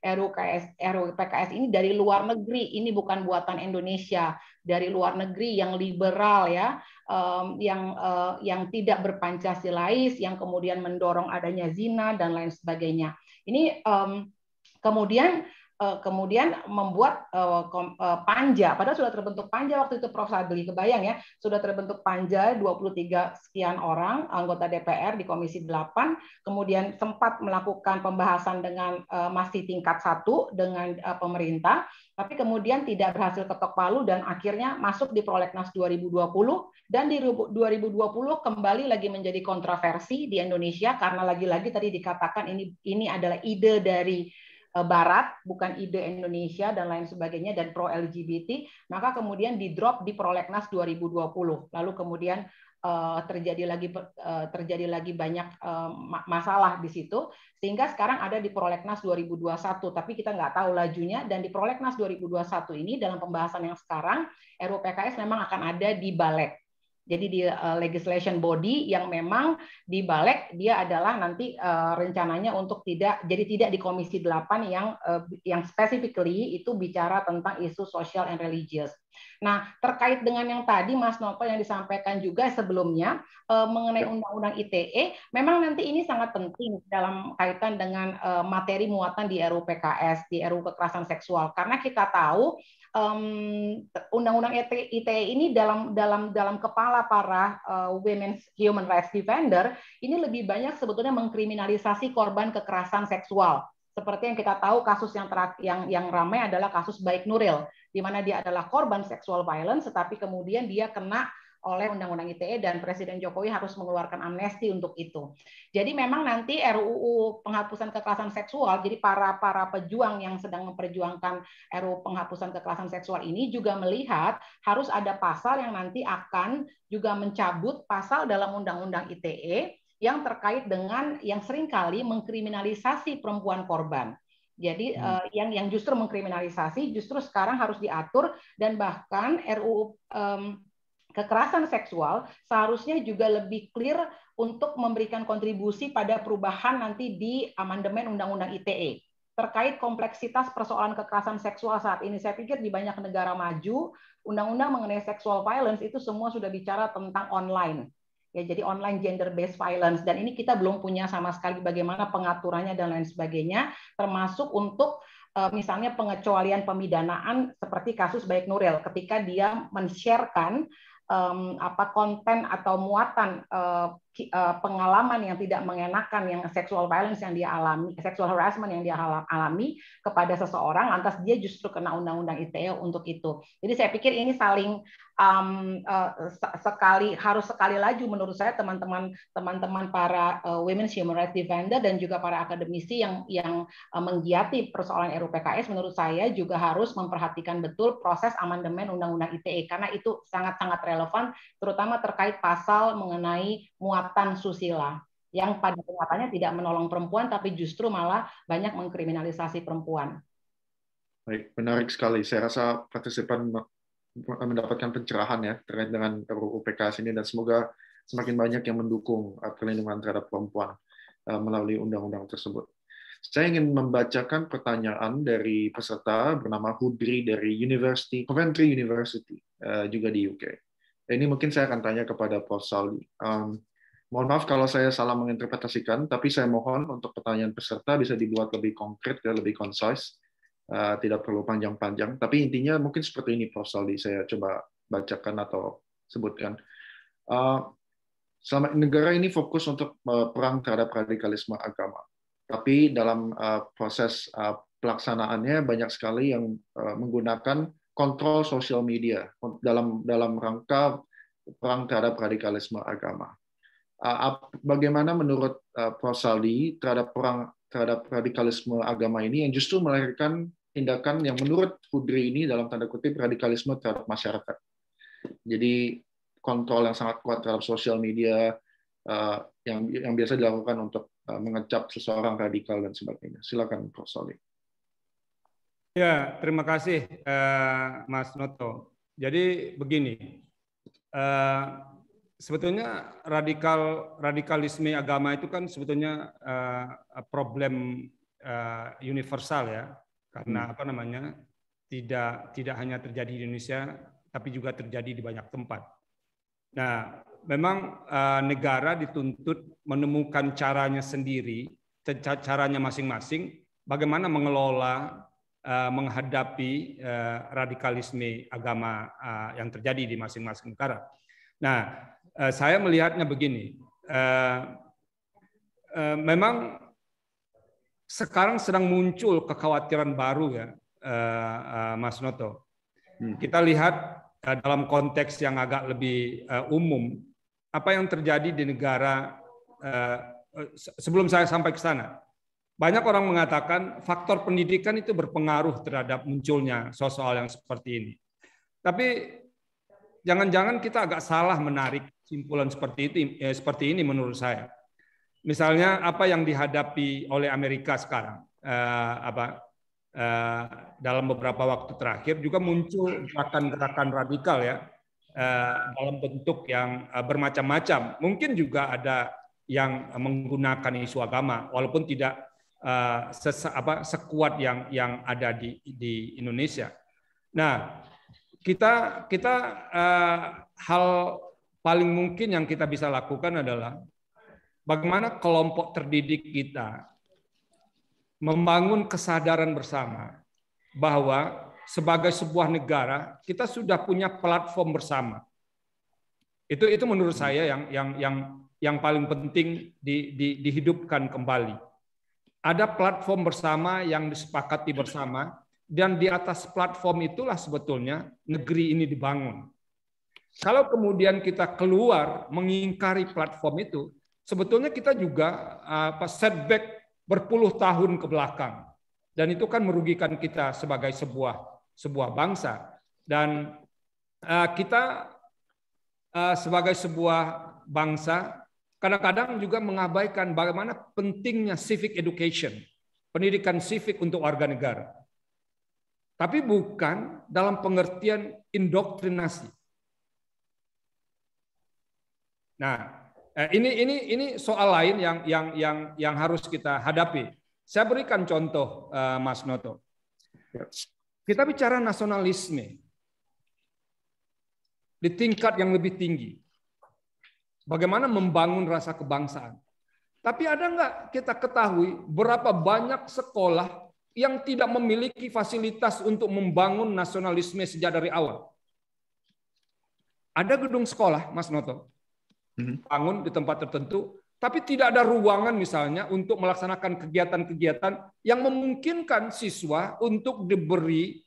RUU PKS ini dari luar negeri, ini bukan buatan Indonesia, dari luar negeri yang liberal ya, yang tidak berpancasilais, yang kemudian mendorong adanya zina dan lain sebagainya. Ini kemudian kemudian membuat panja, padahal sudah terbentuk panja waktu itu Prof. Sadli, kebayang ya, sudah terbentuk panja 23 sekian orang anggota DPR di Komisi 8, kemudian sempat melakukan pembahasan dengan masih tingkat 1 dengan pemerintah, tapi kemudian tidak berhasil ketok palu dan akhirnya masuk di Prolegnas 2020, dan di 2020 kembali lagi menjadi kontroversi di Indonesia karena lagi-lagi tadi dikatakan ini adalah ide dari Barat, bukan ide Indonesia dan lain sebagainya, dan pro LGBT, maka kemudian di drop di Prolegnas 2020. Lalu kemudian terjadi lagi banyak masalah di situ, sehingga sekarang ada di Prolegnas 2021, tapi kita nggak tahu lajunya. Dan di Prolegnas 2021 ini dalam pembahasan yang sekarang, RUU PKS memang akan ada di Balek. Jadi di legislation body yang memang di Balek dia adalah nanti rencananya untuk tidak di Komisi 8 yang specifically itu bicara tentang isu social and religious. Nah, terkait dengan yang tadi Mas Novel yang disampaikan juga sebelumnya mengenai Undang-Undang ITE, memang nanti ini sangat penting dalam kaitan dengan materi muatan di RUU PKS, di RUU kekerasan seksual, karena kita tahu Undang-Undang ITE ini dalam kepala para women's human rights defender ini lebih banyak sebetulnya mengkriminalisasi korban kekerasan seksual. Seperti yang kita tahu kasus yang ramai adalah kasus Baik Nuril, di mana dia adalah korban sexual violence, tetapi kemudian dia kena oleh Undang-Undang ITE dan Presiden Jokowi harus mengeluarkan amnesti untuk itu. Jadi memang nanti RUU penghapusan kekerasan seksual, jadi para pejuang yang sedang memperjuangkan RUU penghapusan kekerasan seksual ini juga melihat harus ada pasal yang nanti akan juga mencabut pasal dalam Undang-Undang ITE yang terkait dengan yang seringkali mengkriminalisasi perempuan korban. Jadi yang justru mengkriminalisasi justru sekarang harus diatur, dan bahkan RUU kekerasan seksual seharusnya juga lebih clear untuk memberikan kontribusi pada perubahan nanti di amandemen Undang-Undang ITE terkait kompleksitas persoalan kekerasan seksual saat ini. Saya pikir di banyak negara maju undang-undang mengenai sexual violence itu semua sudah bicara tentang online. Ya, jadi online gender based violence, dan ini kita belum punya sama sekali bagaimana pengaturannya dan lain sebagainya, termasuk untuk misalnya pengecualian pemidanaan seperti kasus Baik Nuril ketika dia men-sharekan konten atau muatan pengalaman yang tidak mengenakan, yang sexual violence yang dia alami, sexual harassment yang dia alami kepada seseorang, lantas dia justru kena Undang-Undang ITE untuk itu. Jadi saya pikir ini saling harus sekali laju menurut saya teman-teman para women's human rights defender dan juga para akademisi yang menggiati persoalan RUU PKS, menurut saya juga harus memperhatikan betul proses amandemen Undang-Undang ITE karena itu sangat-sangat relevan, terutama terkait pasal mengenai muatan susila yang pada kenyataannya tidak menolong perempuan tapi justru malah banyak mengkriminalisasi perempuan. Baik, menarik sekali. Saya rasa partisipan mendapatkan pencerahan ya terkait dengan RUU PKS ini, dan semoga semakin banyak yang mendukung perlindungan terhadap perempuan melalui undang-undang tersebut. Saya ingin membacakan pertanyaan dari peserta bernama Hudri dari Coventry University, juga di UK. Ini mungkin saya akan tanya kepada Prof. Saldi. Mohon maaf kalau saya salah menginterpretasikan, tapi saya mohon untuk pertanyaan peserta bisa dibuat lebih konkret dan lebih concise. Tidak perlu panjang-panjang, tapi intinya mungkin seperti ini, Prof. Saldi. Saya coba bacakan atau sebutkan. Selama negara ini fokus untuk perang terhadap radikalisme agama, tapi dalam proses pelaksanaannya banyak sekali yang menggunakan kontrol sosial media dalam rangka perang terhadap radikalisme agama. Bagaimana menurut Prof. Saldi terhadap perang terhadap radikalisme agama ini yang justru melahirkan tindakan yang menurut Hudri ini dalam tanda kutip radikalisme terhadap masyarakat. Jadi kontrol yang sangat kuat terhadap sosial media yang biasa dilakukan untuk mengecap seseorang radikal dan sebagainya. Silakan Prof. Saldi. Ya, terima kasih Mas Noto. Jadi begini, sebetulnya radikalisme agama itu kan sebetulnya problem universal ya. Karena tidak hanya terjadi di Indonesia, tapi juga terjadi di banyak tempat. Nah, memang negara dituntut menemukan caranya sendiri, caranya masing-masing, bagaimana mengelola menghadapi radikalisme agama yang terjadi di masing-masing negara. Nah, saya melihatnya begini, memang sekarang sedang muncul kekhawatiran baru ya, Mas Noto. Kita lihat dalam konteks yang agak lebih umum, apa yang terjadi di negara, sebelum saya sampai ke sana, banyak orang mengatakan faktor pendidikan itu berpengaruh terhadap munculnya soal yang seperti ini. Tapi jangan-jangan kita agak salah menarik kesimpulan seperti ini menurut saya. Misalnya apa yang dihadapi oleh Amerika sekarang, dalam beberapa waktu terakhir juga muncul gerakan-gerakan radikal ya, dalam bentuk yang bermacam-macam. Mungkin juga ada yang menggunakan isu agama, walaupun tidak sekuat yang ada di Indonesia. Nah, kita hal paling mungkin yang kita bisa lakukan adalah bagaimana kelompok terdidik kita membangun kesadaran bersama bahwa sebagai sebuah negara kita sudah punya platform bersama. Itu menurut saya yang paling penting dihidupkan kembali. Ada platform bersama yang disepakati bersama, dan di atas platform itulah sebetulnya negeri ini dibangun. Kalau kemudian kita keluar mengingkari platform itu, sebetulnya kita juga setback berpuluh tahun ke belakang, dan itu kan merugikan kita sebagai sebuah bangsa. Dan kita sebagai sebuah bangsa kadang-kadang juga mengabaikan bagaimana pentingnya civic education, pendidikan civic untuk warga negara. Tapi bukan dalam pengertian indoktrinasi. Nah, ini soal lain yang harus kita hadapi. Saya berikan contoh, Mas Noto. Kita bicara nasionalisme di tingkat yang lebih tinggi. Bagaimana membangun rasa kebangsaan. Tapi ada nggak kita ketahui berapa banyak sekolah yang tidak memiliki fasilitas untuk membangun nasionalisme sejak dari awal? Ada gedung sekolah, Mas Noto, bangun di tempat tertentu, tapi tidak ada ruangan misalnya untuk melaksanakan kegiatan-kegiatan yang memungkinkan siswa untuk diberi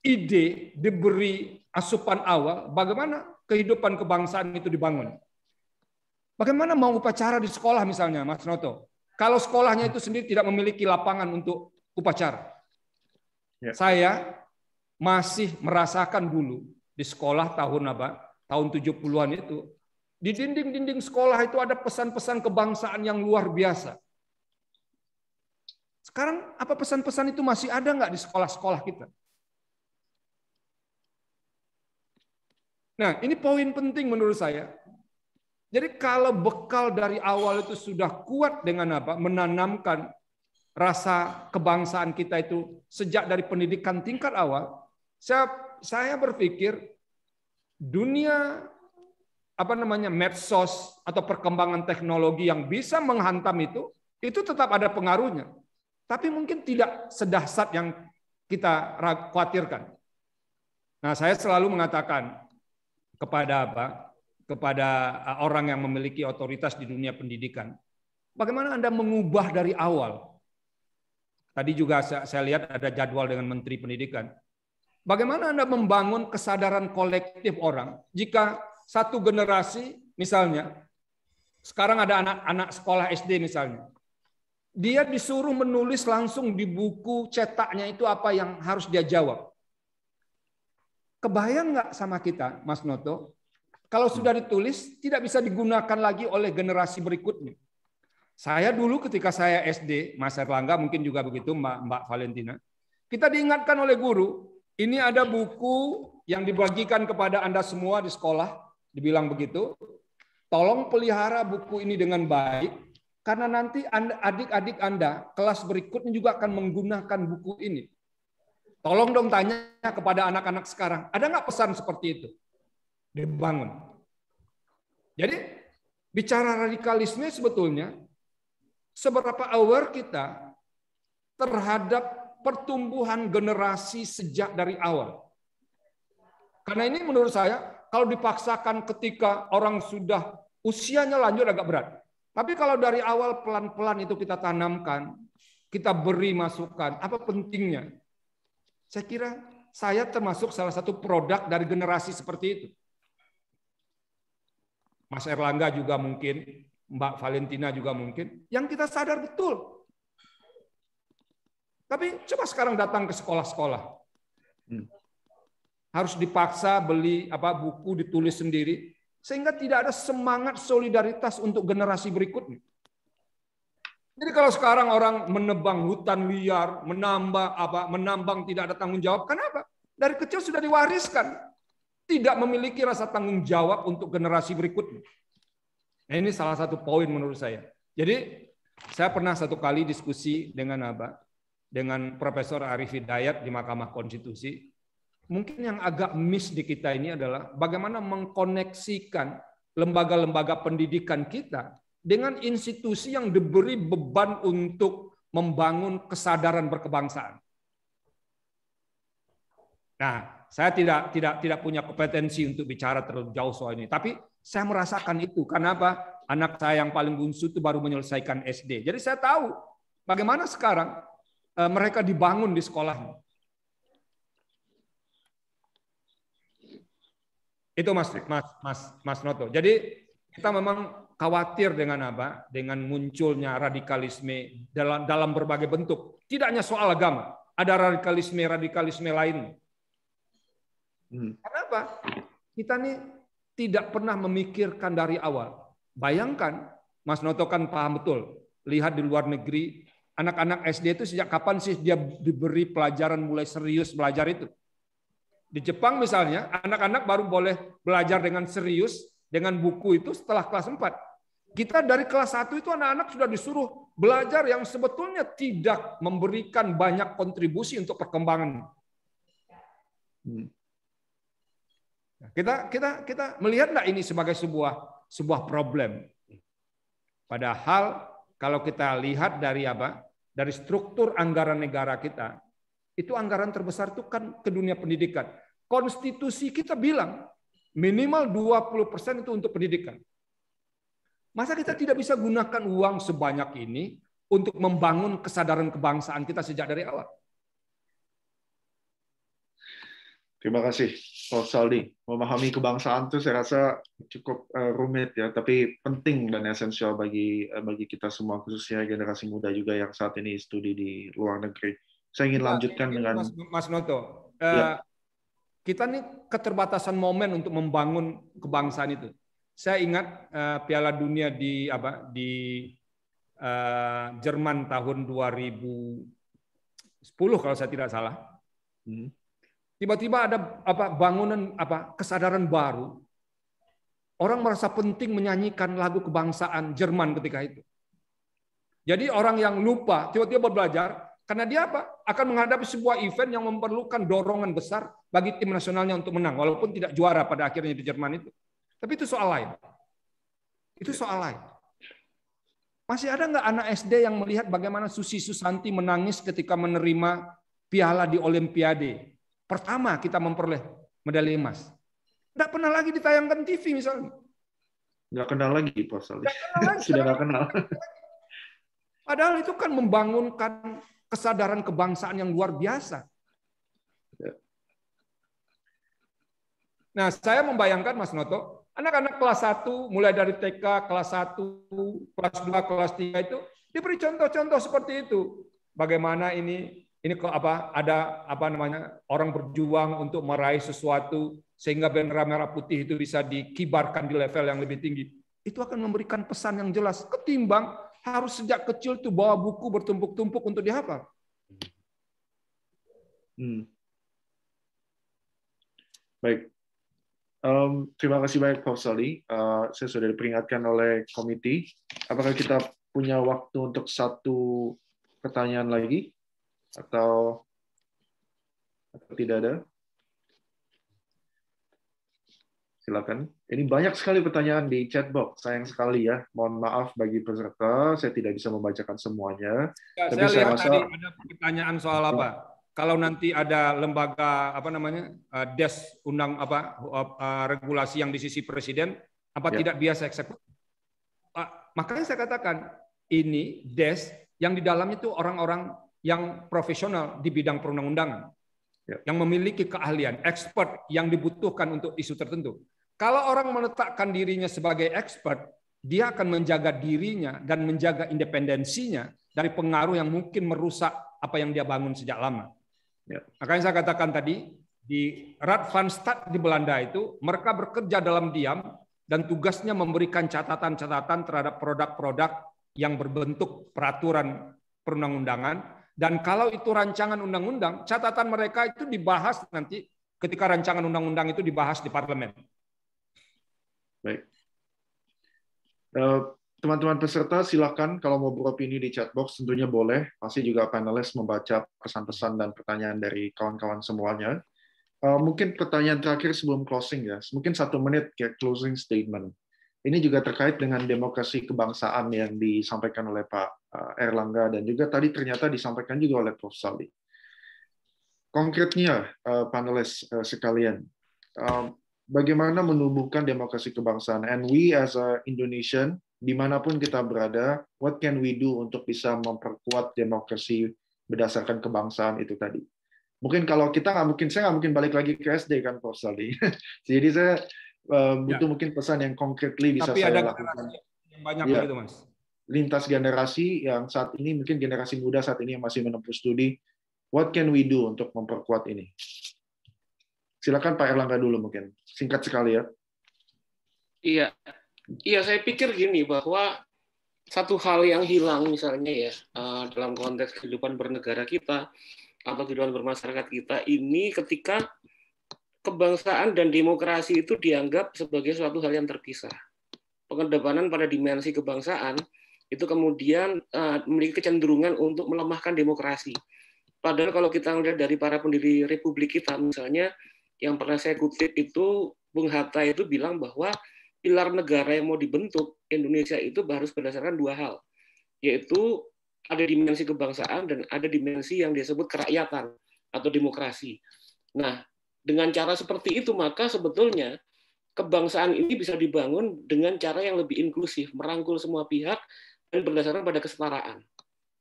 ide, diberi asupan awal bagaimana kehidupan kebangsaan itu dibangun. Bagaimana mau upacara di sekolah misalnya, Mas Noto, kalau sekolahnya itu sendiri tidak memiliki lapangan untuk upacara? Ya. Saya masih merasakan dulu di sekolah tahun 70-an itu, di dinding-dinding sekolah itu ada pesan-pesan kebangsaan yang luar biasa. Sekarang apa pesan-pesan itu masih ada nggak di sekolah-sekolah kita? Nah, ini poin penting menurut saya. Jadi kalau bekal dari awal itu sudah kuat dengan menanamkan rasa kebangsaan kita itu sejak dari pendidikan tingkat awal, saya berpikir dunia medsos atau perkembangan teknologi yang bisa menghantam itu tetap ada pengaruhnya. Tapi mungkin tidak sedahsyat yang kita khawatirkan. Nah, saya selalu mengatakan kepada orang yang memiliki otoritas di dunia pendidikan, bagaimana Anda mengubah dari awal? Tadi juga saya lihat ada jadwal dengan Menteri Pendidikan. Bagaimana Anda membangun kesadaran kolektif orang jika satu generasi, misalnya, sekarang ada anak-anak sekolah SD misalnya, dia disuruh menulis langsung di buku cetaknya itu apa yang harus dia jawab. Kebayang nggak sama kita, Mas Noto? Kalau sudah ditulis, tidak bisa digunakan lagi oleh generasi berikutnya. Saya dulu ketika saya SD, Mas Erlangga mungkin juga begitu, Mbak Valentina, kita diingatkan oleh guru, ini ada buku yang dibagikan kepada Anda semua di sekolah, dibilang begitu, tolong pelihara buku ini dengan baik, karena nanti adik-adik Anda, kelas berikutnya juga akan menggunakan buku ini. Tolong dong tanya kepada anak-anak sekarang, ada nggak pesan seperti itu? Dibangun. Jadi bicara radikalisme sebetulnya seberapa aware kita terhadap pertumbuhan generasi sejak dari awal. Karena ini menurut saya, kalau dipaksakan ketika orang sudah usianya lanjut agak berat. Tapi kalau dari awal pelan-pelan itu kita tanamkan, kita beri masukan, apa pentingnya? Saya kira saya termasuk salah satu produk dari generasi seperti itu. Mas Erlangga juga mungkin, Mbak Valentina juga mungkin, yang kita sadar betul. Tapi coba sekarang datang ke sekolah-sekolah. Harus dipaksa beli buku ditulis sendiri, sehingga tidak ada semangat solidaritas untuk generasi berikutnya. Jadi kalau sekarang orang menebang hutan liar, menambang tidak ada tanggung jawab, kenapa? Dari kecil sudah diwariskan, tidak memiliki rasa tanggung jawab untuk generasi berikutnya. Nah, ini salah satu poin menurut saya. Jadi saya pernah satu kali diskusi dengan Profesor Arif Hidayat di Mahkamah Konstitusi. Mungkin yang agak miss di kita ini adalah bagaimana mengkoneksikan lembaga-lembaga pendidikan kita dengan institusi yang diberi beban untuk membangun kesadaran berkebangsaan. Nah, saya tidak punya kompetensi untuk bicara terlalu jauh soal ini, tapi saya merasakan itu. Kenapa? Anak saya yang paling bungsu itu baru menyelesaikan SD. Jadi saya tahu bagaimana sekarang mereka dibangun di sekolahnya. Itu Mas Noto. Jadi kita memang khawatir dengan dengan munculnya radikalisme dalam berbagai bentuk. Tidak hanya soal agama, ada radikalisme lain. Kenapa? Kita nih tidak pernah memikirkan dari awal. Bayangkan, Mas Noto kan paham betul. Lihat di luar negeri, anak-anak SD itu sejak kapan sih dia diberi pelajaran mulai serius belajar itu? Di Jepang misalnya, anak-anak baru boleh belajar dengan serius dengan buku itu setelah kelas 4. Kita dari kelas 1 itu anak-anak sudah disuruh belajar yang sebetulnya tidak memberikan banyak kontribusi untuk perkembangan. Kita melihat nggak ini sebagai sebuah problem. Padahal kalau kita lihat dari struktur anggaran negara kita, itu anggaran terbesar itu kan ke dunia pendidikan. Konstitusi kita bilang minimal 20% itu untuk pendidikan. Masa kita tidak bisa gunakan uang sebanyak ini untuk membangun kesadaran kebangsaan kita sejak dari awal? Terima kasih, Prof. Saldi. Memahami kebangsaan itu saya rasa cukup rumit ya, tapi penting dan esensial bagi kita semua, khususnya generasi muda juga yang saat ini studi di luar negeri. Saya ingin lanjutkan dengan Mas Noto. Ya. Kita nih keterbatasan momen untuk membangun kebangsaan itu. Saya ingat Piala Dunia di Jerman tahun 2010 kalau saya tidak salah. Tiba-tiba ada bangunan kesadaran baru. Orang merasa penting menyanyikan lagu kebangsaan Jerman ketika itu. Jadi orang yang lupa tiba-tiba belajar. Karena dia akan menghadapi sebuah event yang memerlukan dorongan besar bagi tim nasionalnya untuk menang, walaupun tidak juara pada akhirnya di Jerman itu. Tapi itu soal lain. Itu soal lain. Masih ada nggak anak SD yang melihat bagaimana Susi Susanti menangis ketika menerima piala di Olimpiade? Pertama kita memperoleh medali emas. Nggak pernah lagi ditayangkan TV misalnya. Nggak kenal lagi, Prof. Saldi. Sudah nggak kenal. Padahal itu kan membangunkan kesadaran kebangsaan yang luar biasa. Nah, saya membayangkan Mas Noto, anak-anak kelas 1 mulai dari TK, kelas 1, kelas 2, kelas 3 itu diberi contoh-contoh seperti itu. Bagaimana ini kok ada orang berjuang untuk meraih sesuatu sehingga bendera merah putih itu bisa dikibarkan di level yang lebih tinggi. Itu akan memberikan pesan yang jelas ketimbang harus sejak kecil tuh bawa buku bertumpuk-tumpuk untuk dihafal. Baik. Terima kasih banyak, Prof. Saldi. Saya sudah diperingatkan oleh komite. Apakah kita punya waktu untuk satu pertanyaan lagi? Atau tidak ada? Silakan. Ini banyak sekali pertanyaan di chat box. Sayang sekali ya. Mohon maaf bagi peserta, saya tidak bisa membacakan semuanya. Ya, Tapi saya saya lihat rasa tadi ada pertanyaan soal apa? Kalau nanti ada lembaga apa namanya des undang apa regulasi yang di sisi presiden, apa Ya. tidak biasa eksekutif? Makanya saya katakan ini des yang di dalamnya itu orang-orang yang profesional di bidang perundang-undangan, yang memiliki keahlian, expert yang dibutuhkan untuk isu tertentu. Kalau orang meletakkan dirinya sebagai expert, dia akan menjaga dirinya dan menjaga independensinya dari pengaruh yang mungkin merusak apa yang dia bangun sejak lama. Makanya saya katakan tadi, di Raad van State di Belanda itu, mereka bekerja dalam diam dan tugasnya memberikan catatan-catatan terhadap produk-produk yang berbentuk peraturan perundang-undangan. Dan kalau itu rancangan undang-undang, catatan mereka itu dibahas nanti ketika rancangan undang-undang itu dibahas di parlemen. Baik. Teman-teman peserta silakan kalau mau beropini di chat box tentunya boleh. Pasti juga panelis membaca pesan-pesan dan pertanyaan dari kawan-kawan semuanya. Mungkin pertanyaan terakhir sebelum closing ya. Mungkin 1 menit kayak closing statement. Ini juga terkait dengan demokrasi kebangsaan yang disampaikan oleh Pak Airlangga dan juga tadi ternyata disampaikan juga oleh Prof. Saldi. Konkretnya, panelis sekalian, bagaimana menumbuhkan demokrasi kebangsaan? And we as a Indonesian, dimanapun kita berada, what can we do untuk bisa memperkuat demokrasi berdasarkan kebangsaan itu tadi? Mungkin kalau kita saya nggak mungkin balik lagi ke SD kan, Prof. Saldi. Jadi saya butuh mungkin pesan yang konkretly bisa Tapi saya ada lakukan. Yang banyak Ya. begitu, Mas. Lintas generasi yang saat ini mungkin generasi muda saat ini yang masih menempuh studi, what can we do untuk memperkuat ini? Silakan Pak Airlangga dulu mungkin, singkat sekali ya. Iya, saya pikir gini bahwa satu hal yang hilang misalnya ya dalam konteks kehidupan bernegara kita atau kehidupan bermasyarakat kita ini ketika kebangsaan dan demokrasi itu dianggap sebagai suatu hal yang terpisah. Pengedepanan pada dimensi kebangsaan itu kemudian memiliki kecenderungan untuk melemahkan demokrasi. Padahal kalau kita melihat dari para pendiri Republik kita, misalnya yang pernah saya kutip itu, Bung Hatta itu bilang bahwa pilar negara yang mau dibentuk Indonesia itu harus berdasarkan 2 hal, yaitu ada dimensi kebangsaan dan ada dimensi yang disebut kerakyatan atau demokrasi. Nah, dengan cara seperti itu maka sebetulnya kebangsaan ini bisa dibangun dengan cara yang lebih inklusif, merangkul semua pihak dan berdasarkan pada kesetaraan.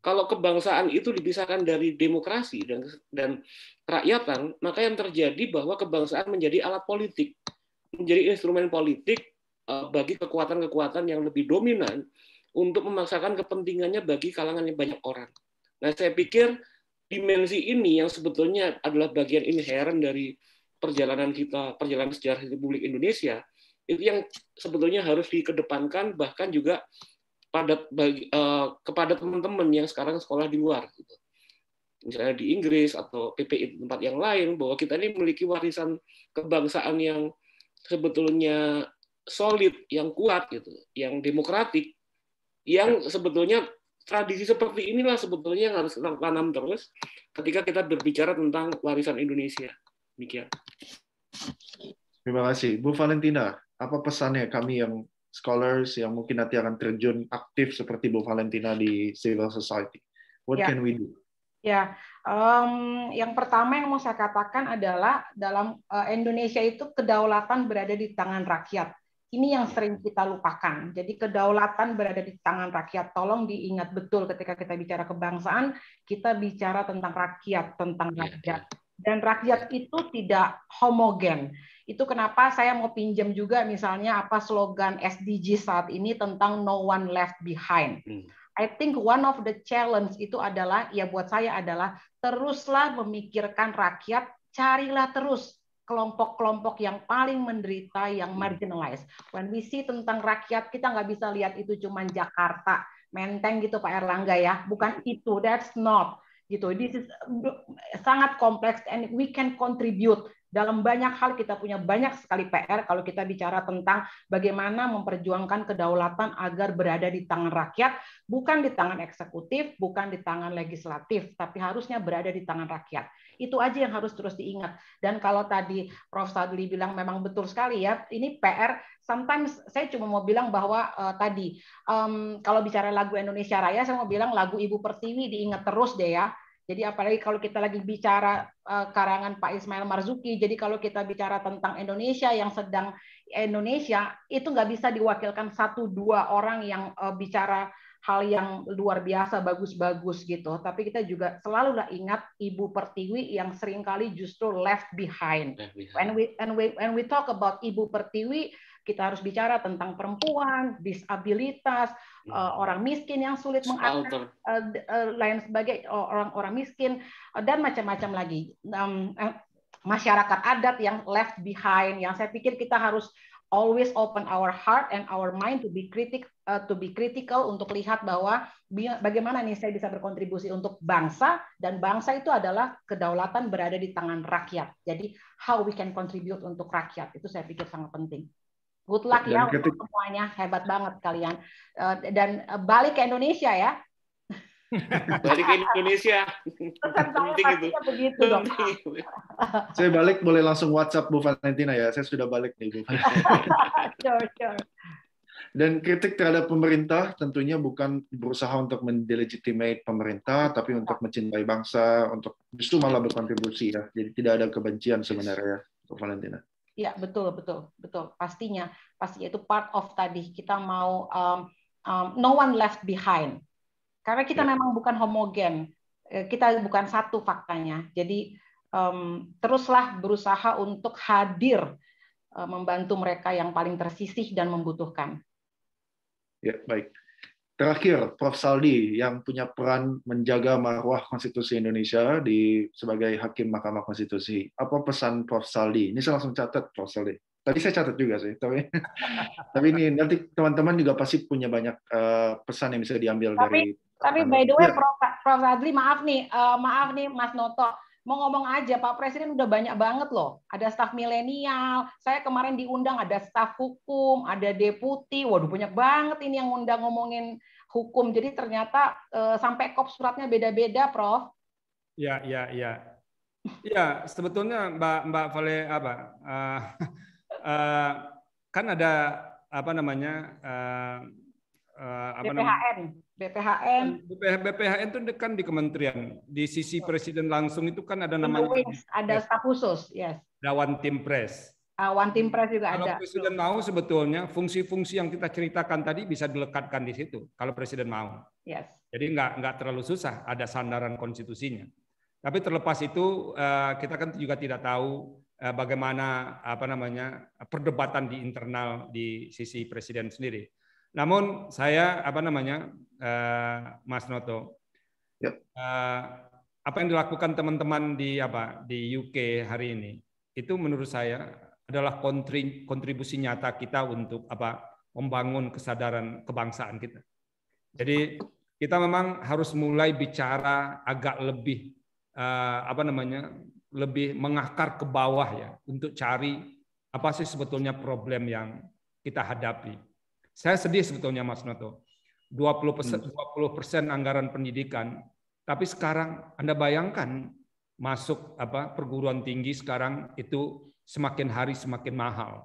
Kalau kebangsaan itu dipisahkan dari demokrasi dan kerakyatan, maka yang terjadi bahwa kebangsaan menjadi alat politik, menjadi instrumen politik bagi kekuatan-kekuatan yang lebih dominan untuk memaksakan kepentingannya bagi kalangan yang banyak orang. Nah, saya pikir dimensi ini yang sebetulnya adalah bagian inheren dari perjalanan kita, perjalanan sejarah Republik Indonesia, itu yang sebetulnya harus dikedepankan bahkan juga kepada teman-teman yang sekarang sekolah di luar, gitu. Misalnya di Inggris atau PPI di tempat yang lain, bahwa kita ini memiliki warisan kebangsaan yang sebetulnya solid, yang kuat, gitu, yang demokratik, yang sebetulnya tradisi seperti inilah sebetulnya yang harus kita tanam terus ketika kita berbicara tentang warisan Indonesia. Demikian. Terima kasih. Bu Valentina, apa pesannya kami yang scholars yang mungkin nanti akan terjun aktif seperti Bu Valentina di civil society? What can we do? Ya, yang pertama yang mau saya katakan adalah dalam Indonesia itu kedaulatan berada di tangan rakyat. Ini yang sering kita lupakan. Jadi kedaulatan berada di tangan rakyat. Tolong diingat betul ketika kita bicara kebangsaan, kita bicara tentang rakyat, tentang rakyat. Dan rakyat itu tidak homogen. Itu kenapa saya mau pinjam juga misalnya apa slogan SDG saat ini tentang no one left behind. I think one of the challenge itu adalah, ya buat saya adalah teruslah memikirkan rakyat, carilah terus kelompok-kelompok yang paling menderita, yang marginalized. When we see tentang rakyat, kita nggak bisa lihat itu cuma Jakarta, Menteng gitu Pak Airlangga ya. Bukan itu, that's not. Gitu. This is sangat kompleks and we can contribute Dalam banyak hal kita punya banyak sekali PR kalau kita bicara tentang bagaimana memperjuangkan kedaulatan agar berada di tangan rakyat, bukan di tangan eksekutif, bukan di tangan legislatif, tapi harusnya berada di tangan rakyat. Itu aja yang harus terus diingat. Dan kalau tadi Prof. Sadli bilang memang betul sekali ya, ini PR. Sometimes saya cuma mau bilang bahwa kalau bicara lagu Indonesia Raya, saya mau bilang lagu Ibu Pertiwi diingat terus deh ya. Jadi apalagi kalau kita lagi bicara karangan Pak Ismail Marzuki, jadi kalau kita bicara tentang Indonesia yang sedang Indonesia, itu nggak bisa diwakilkan 1-2 orang yang bicara hal yang luar biasa bagus-bagus gitu. Tapi kita juga selalu ingat Ibu Pertiwi yang seringkali justru left behind. When we talk about Ibu Pertiwi, kita harus bicara tentang perempuan, disabilitas, orang miskin yang sulit mengakses, lain sebagai orang miskin, dan macam-macam lagi. Masyarakat adat yang left behind, yang saya pikir kita harus always open our heart and our mind to be critical untuk lihat bahwa bagaimana nih saya bisa berkontribusi untuk bangsa, dan bangsa itu adalah kedaulatan berada di tangan rakyat. Jadi how we can contribute untuk rakyat, itu saya pikir sangat penting. Good luck ya untuk semuanya, hebat banget kalian. Dan balik ke Indonesia ya. Balik ke Indonesia. Penting itu. Begitu dong. Saya balik boleh langsung WhatsApp Bu Valentina ya. Saya sudah balik nih Bu. Sure. Dan kritik terhadap pemerintah tentunya bukan berusaha untuk mendelegitimate pemerintah, tapi untuk mencintai bangsa, untuk justru malah berkontribusi ya. Jadi tidak ada kebencian sebenarnya Bu Valentina. Ya, betul. Pastinya itu part of tadi. Kita mau no one left behind. Karena kita memang bukan homogen. Kita bukan satu faktanya. Jadi teruslah berusaha untuk hadir membantu mereka yang paling tersisih dan membutuhkan. Ya, baik. Terakhir, Prof. Saldi yang punya peran menjaga marwah konstitusi Indonesia sebagai Hakim Mahkamah Konstitusi. Apa pesan Prof. Saldi? Ini saya langsung catat, Prof. Saldi. Tadi saya catat juga sih, tapi ini nanti teman-teman juga pasti punya banyak pesan yang bisa diambil dari. Tapi by the way, Prof. Sadli, maaf nih Mas Noto. Mau ngomong aja, Pak Presiden udah banyak banget loh. Ada staf milenial, saya kemarin diundang ada staf hukum, ada deputi, waduh banyak banget ini yang undang ngomongin hukum. Jadi ternyata sampai kop suratnya beda-beda, Prof. Ya, sebetulnya Mbak Vale kan ada BPHN itu kan di kementerian, di sisi presiden langsung itu kan ada namanya ada staf khusus, yes. Ada One Team Press. One Team Press juga ada. Kalau presiden mau sebetulnya fungsi-fungsi yang kita ceritakan tadi bisa dilekatkan di situ. Kalau presiden mau. Yes. Jadi nggak terlalu susah, ada sandaran konstitusinya. Tapi terlepas itu kita kan juga tidak tahu bagaimana perdebatan di internal di sisi presiden sendiri. Namun saya Mas Noto, apa yang dilakukan teman-teman di UK hari ini itu menurut saya adalah kontribusi nyata kita untuk membangun kesadaran kebangsaan kita. Jadi kita memang harus mulai bicara agak lebih lebih mengakar ke bawah ya untuk cari apa sih sebetulnya problem yang kita hadapi. Saya sedih sebetulnya Mas Noto. 20% anggaran pendidikan, tapi sekarang Anda bayangkan masuk perguruan tinggi sekarang itu semakin hari semakin mahal.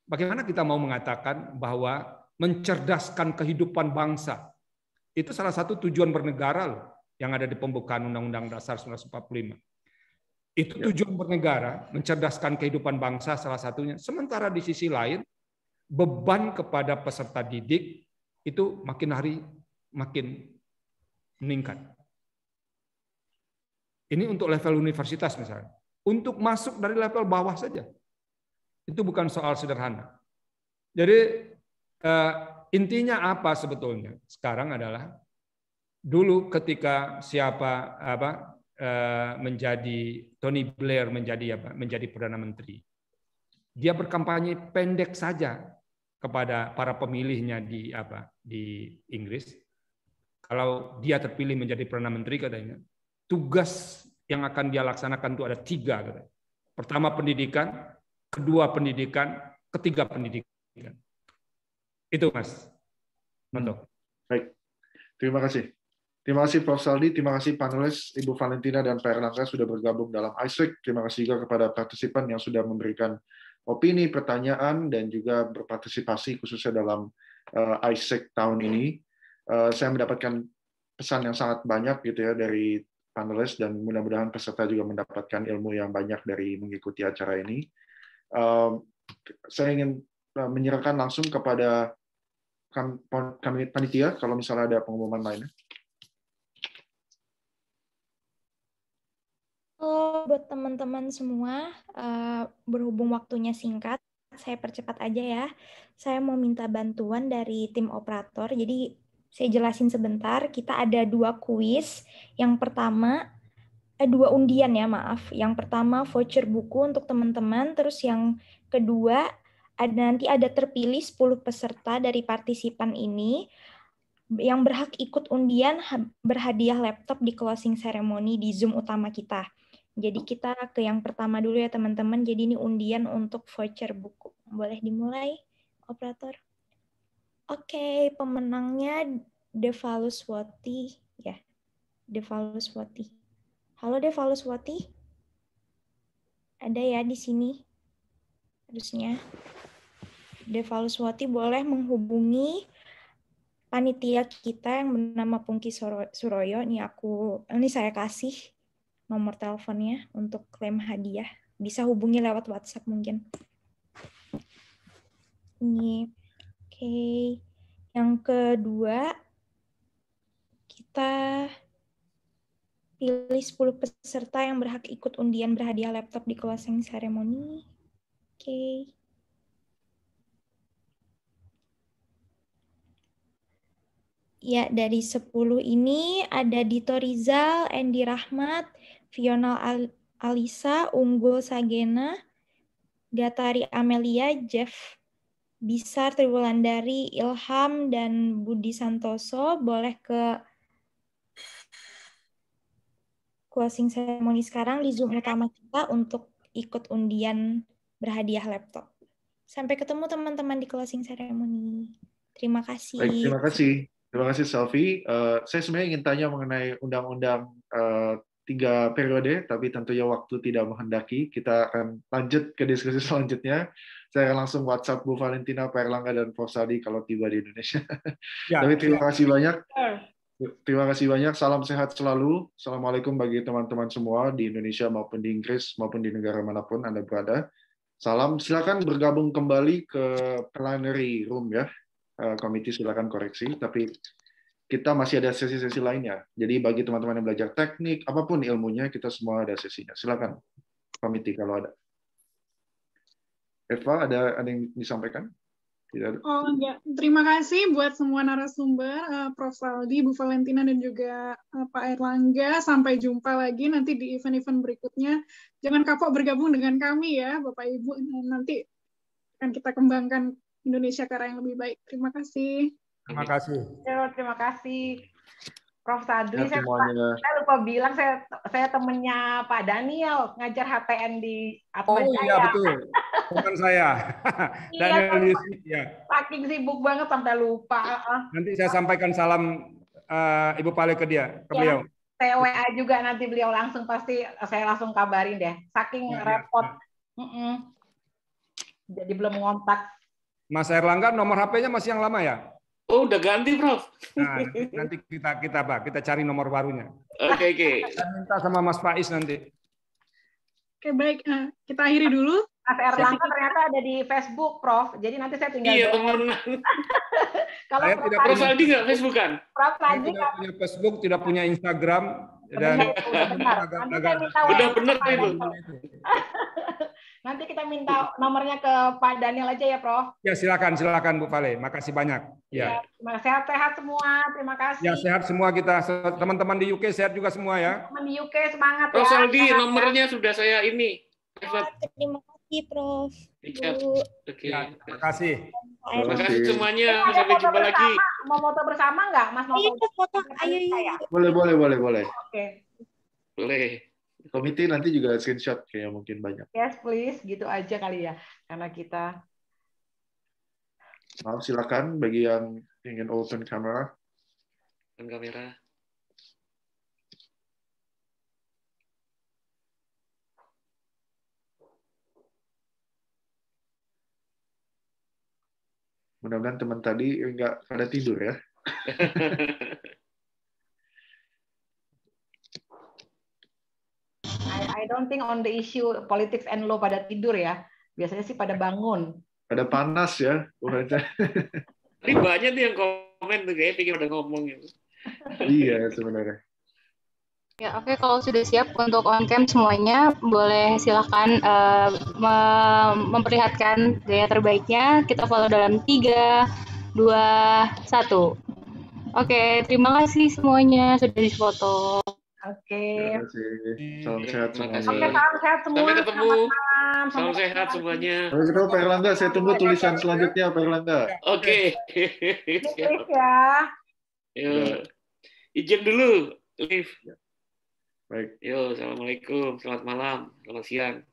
Bagaimana kita mau mengatakan bahwa mencerdaskan kehidupan bangsa itu salah satu tujuan bernegara loh, yang ada di pembukaan Undang-Undang Dasar 1945. Itu tujuan bernegara, mencerdaskan kehidupan bangsa salah satunya. Sementara di sisi lain beban kepada peserta didik itu makin hari makin meningkat. Ini untuk level universitas misalnya. Untuk masuk dari level bawah saja. Itu bukan soal sederhana. Jadi intinya apa sebetulnya? Sekarang adalah dulu ketika menjadi Tony Blair menjadi Perdana Menteri. Dia berkampanye pendek saja kepada para pemilihnya di Inggris. Kalau dia terpilih menjadi Perdana Menteri katanya, tugas yang akan dia laksanakan itu ada 3. Gitu. Pertama pendidikan, kedua pendidikan, ketiga pendidikan. Itu Mas. Mantap. Baik, terima kasih. Terima kasih Prof. Saldi, terima kasih panelis Ibu Valentina dan Pak Erlangga sudah bergabung dalam ICEC. Terima kasih juga kepada partisipan yang sudah memberikan opini, pertanyaan, dan juga berpartisipasi khususnya dalam ICEC tahun ini. Saya mendapatkan pesan yang sangat banyak gitu ya dari panelis, dan mudah-mudahan peserta juga mendapatkan ilmu yang banyak dari mengikuti acara ini. Saya ingin menyerahkan langsung kepada kami panitia kalau misalnya ada pengumuman lainnya. Halo buat teman-teman semua, berhubung waktunya singkat, saya percepat aja ya. Saya mau minta bantuan dari tim operator, jadi saya jelasin sebentar. Kita ada 2 kuis. Yang pertama, 2 undian ya, maaf. Yang pertama voucher buku untuk teman-teman, terus yang kedua nanti ada terpilih 10 peserta dari partisipan ini yang berhak ikut undian berhadiah laptop di closing ceremony di Zoom utama kita. Jadi kita ke yang pertama dulu ya teman-teman. Jadi ini undian untuk voucher buku. Boleh dimulai, operator? Oke, pemenangnya Devaluswati ya. Devaluswati. Halo Devaluswati. Ada ya di sini. Harusnya. Devaluswati boleh menghubungi panitia kita yang bernama Pungki Suroyo. Ini saya kasih nomor teleponnya untuk klaim hadiah. Bisa hubungi lewat WhatsApp mungkin. Ini. Oke. Yang kedua, kita pilih 10 peserta yang berhak ikut undian berhadiah laptop di closing ceremony. Oke. Ya, dari 10 ini ada Dito Rizal, Endi Rahmat, Fiona Alisa, Unggul Sagena, Gatari Amelia, Jeff Bisar, Triwulandari, Ilham, dan Budi Santoso. Boleh ke closing ceremony sekarang di Zoom utama kita untuk ikut undian berhadiah laptop. Sampai ketemu teman-teman di closing ceremony. Terima kasih. Baik, terima kasih. Terima kasih, Selvi. Saya sebenarnya ingin tanya mengenai undang-undang 3 periode, tapi tentunya waktu tidak menghendaki. Kita akan lanjut ke diskusi selanjutnya. Saya akan langsung WhatsApp Bu Valentina, Pak Erlangga, dan Prof. Saldi kalau tiba di Indonesia. Ya, tapi terima kasih banyak. Terima kasih banyak. Salam sehat selalu. Assalamualaikum bagi teman-teman semua di Indonesia maupun di Inggris maupun di negara manapun Anda berada. Salam. Silakan bergabung kembali ke plenary room ya. Komite silakan koreksi, tapi kita masih ada sesi-sesi lainnya. Jadi bagi teman-teman yang belajar teknik, apapun ilmunya, kita semua ada sesinya. Silakan, komite kalau ada. Eva, ada yang disampaikan? Tidak ada? Oh enggak, terima kasih buat semua narasumber, Prof. Saldi, Bu Valentina, dan juga Pak Erlangga. Sampai jumpa lagi nanti di event-event berikutnya. Jangan kapok bergabung dengan kami ya, Bapak Ibu. Nanti akan kita kembangkan Indonesia ke arah yang lebih baik. Terima kasih. Terima kasih. Terima kasih, Prof. Sadli. Ya, Saya lupa bilang saya temennya Pak Daniel ngajar HTN di Atma Jaya. Oh iya betul, teman saya. Daniel ya. Saking sibuk banget sampai lupa. Nanti saya sampaikan salam Ibu Pale ke dia, ke beliau. Saya WA juga nanti beliau langsung pasti saya langsung kabarin deh. Saking repot. Jadi belum ngontak. Mas Erlangga nomor HP-nya masih yang lama ya? Oh, udah ganti, Prof. Nah, nanti kita cari nomor barunya. Oke. Saya minta sama Mas Faiz nanti. Oke, baik. Kita akhiri dulu. Mas Erlangga ternyata ada di Facebook, Prof. Jadi nanti saya tinggal. Iya, teman-teman. Kalau saya tidak Prof. Saldi nggak Facebookan? Prof. Saldi tidak punya Facebook, tidak punya Instagram. Dan udah benar itu. Nanti kita minta nomornya ke Pak Daniel aja ya, Prof. Ya, silakan Bu Vale. Makasih banyak. Ya. Sehat-sehat semua. Terima kasih. Ya, sehat semua kita. Teman-teman di UK sehat juga semua ya. Teman di UK semangat Prof. ya. Prof. Saldi, nomornya sudah saya ini. Terima kasih, Prof. Oke. Ya, terima kasih. Terima kasih semuanya. Sampai jumpa lagi. Mau foto bersama nggak, Mas? Ayo foto. Ayo. Boleh. Oke. Boleh. Komite nanti juga screenshot kayak mungkin banyak. Yes, please, gitu aja kali ya. Karena kita Maaf, silakan bagi yang ingin open camera. Open kamera. Mudah-mudahan teman tadi nggak pada tidur ya. I don't think on the issue politics and law pada tidur ya. Biasanya sih pada bangun. Pada panas ya. Tapi banyak nih yang komen tuh kayak pikir pada ngomong gitu. Iya sebenarnya. Ya, oke, kalau sudah siap untuk on cam semuanya, boleh silakan memperlihatkan gaya terbaiknya. Kita follow dalam 3, 2, 1. Oke, terima kasih semuanya sudah difoto. Oke. Terima kasih. Salam sehat Terima semuanya. Oke, salam sehat semua. Sampai ketemu. Selamat malam. Salam sehat semuanya. Sampai ketemu Pak Erlangga. Saya tunggu tulisan selanjutnya Pak Erlangga. Oke. Please ya. Yuk. Izin dulu, Liv. Baik. Yo, assalamualaikum, selamat malam, selamat siang.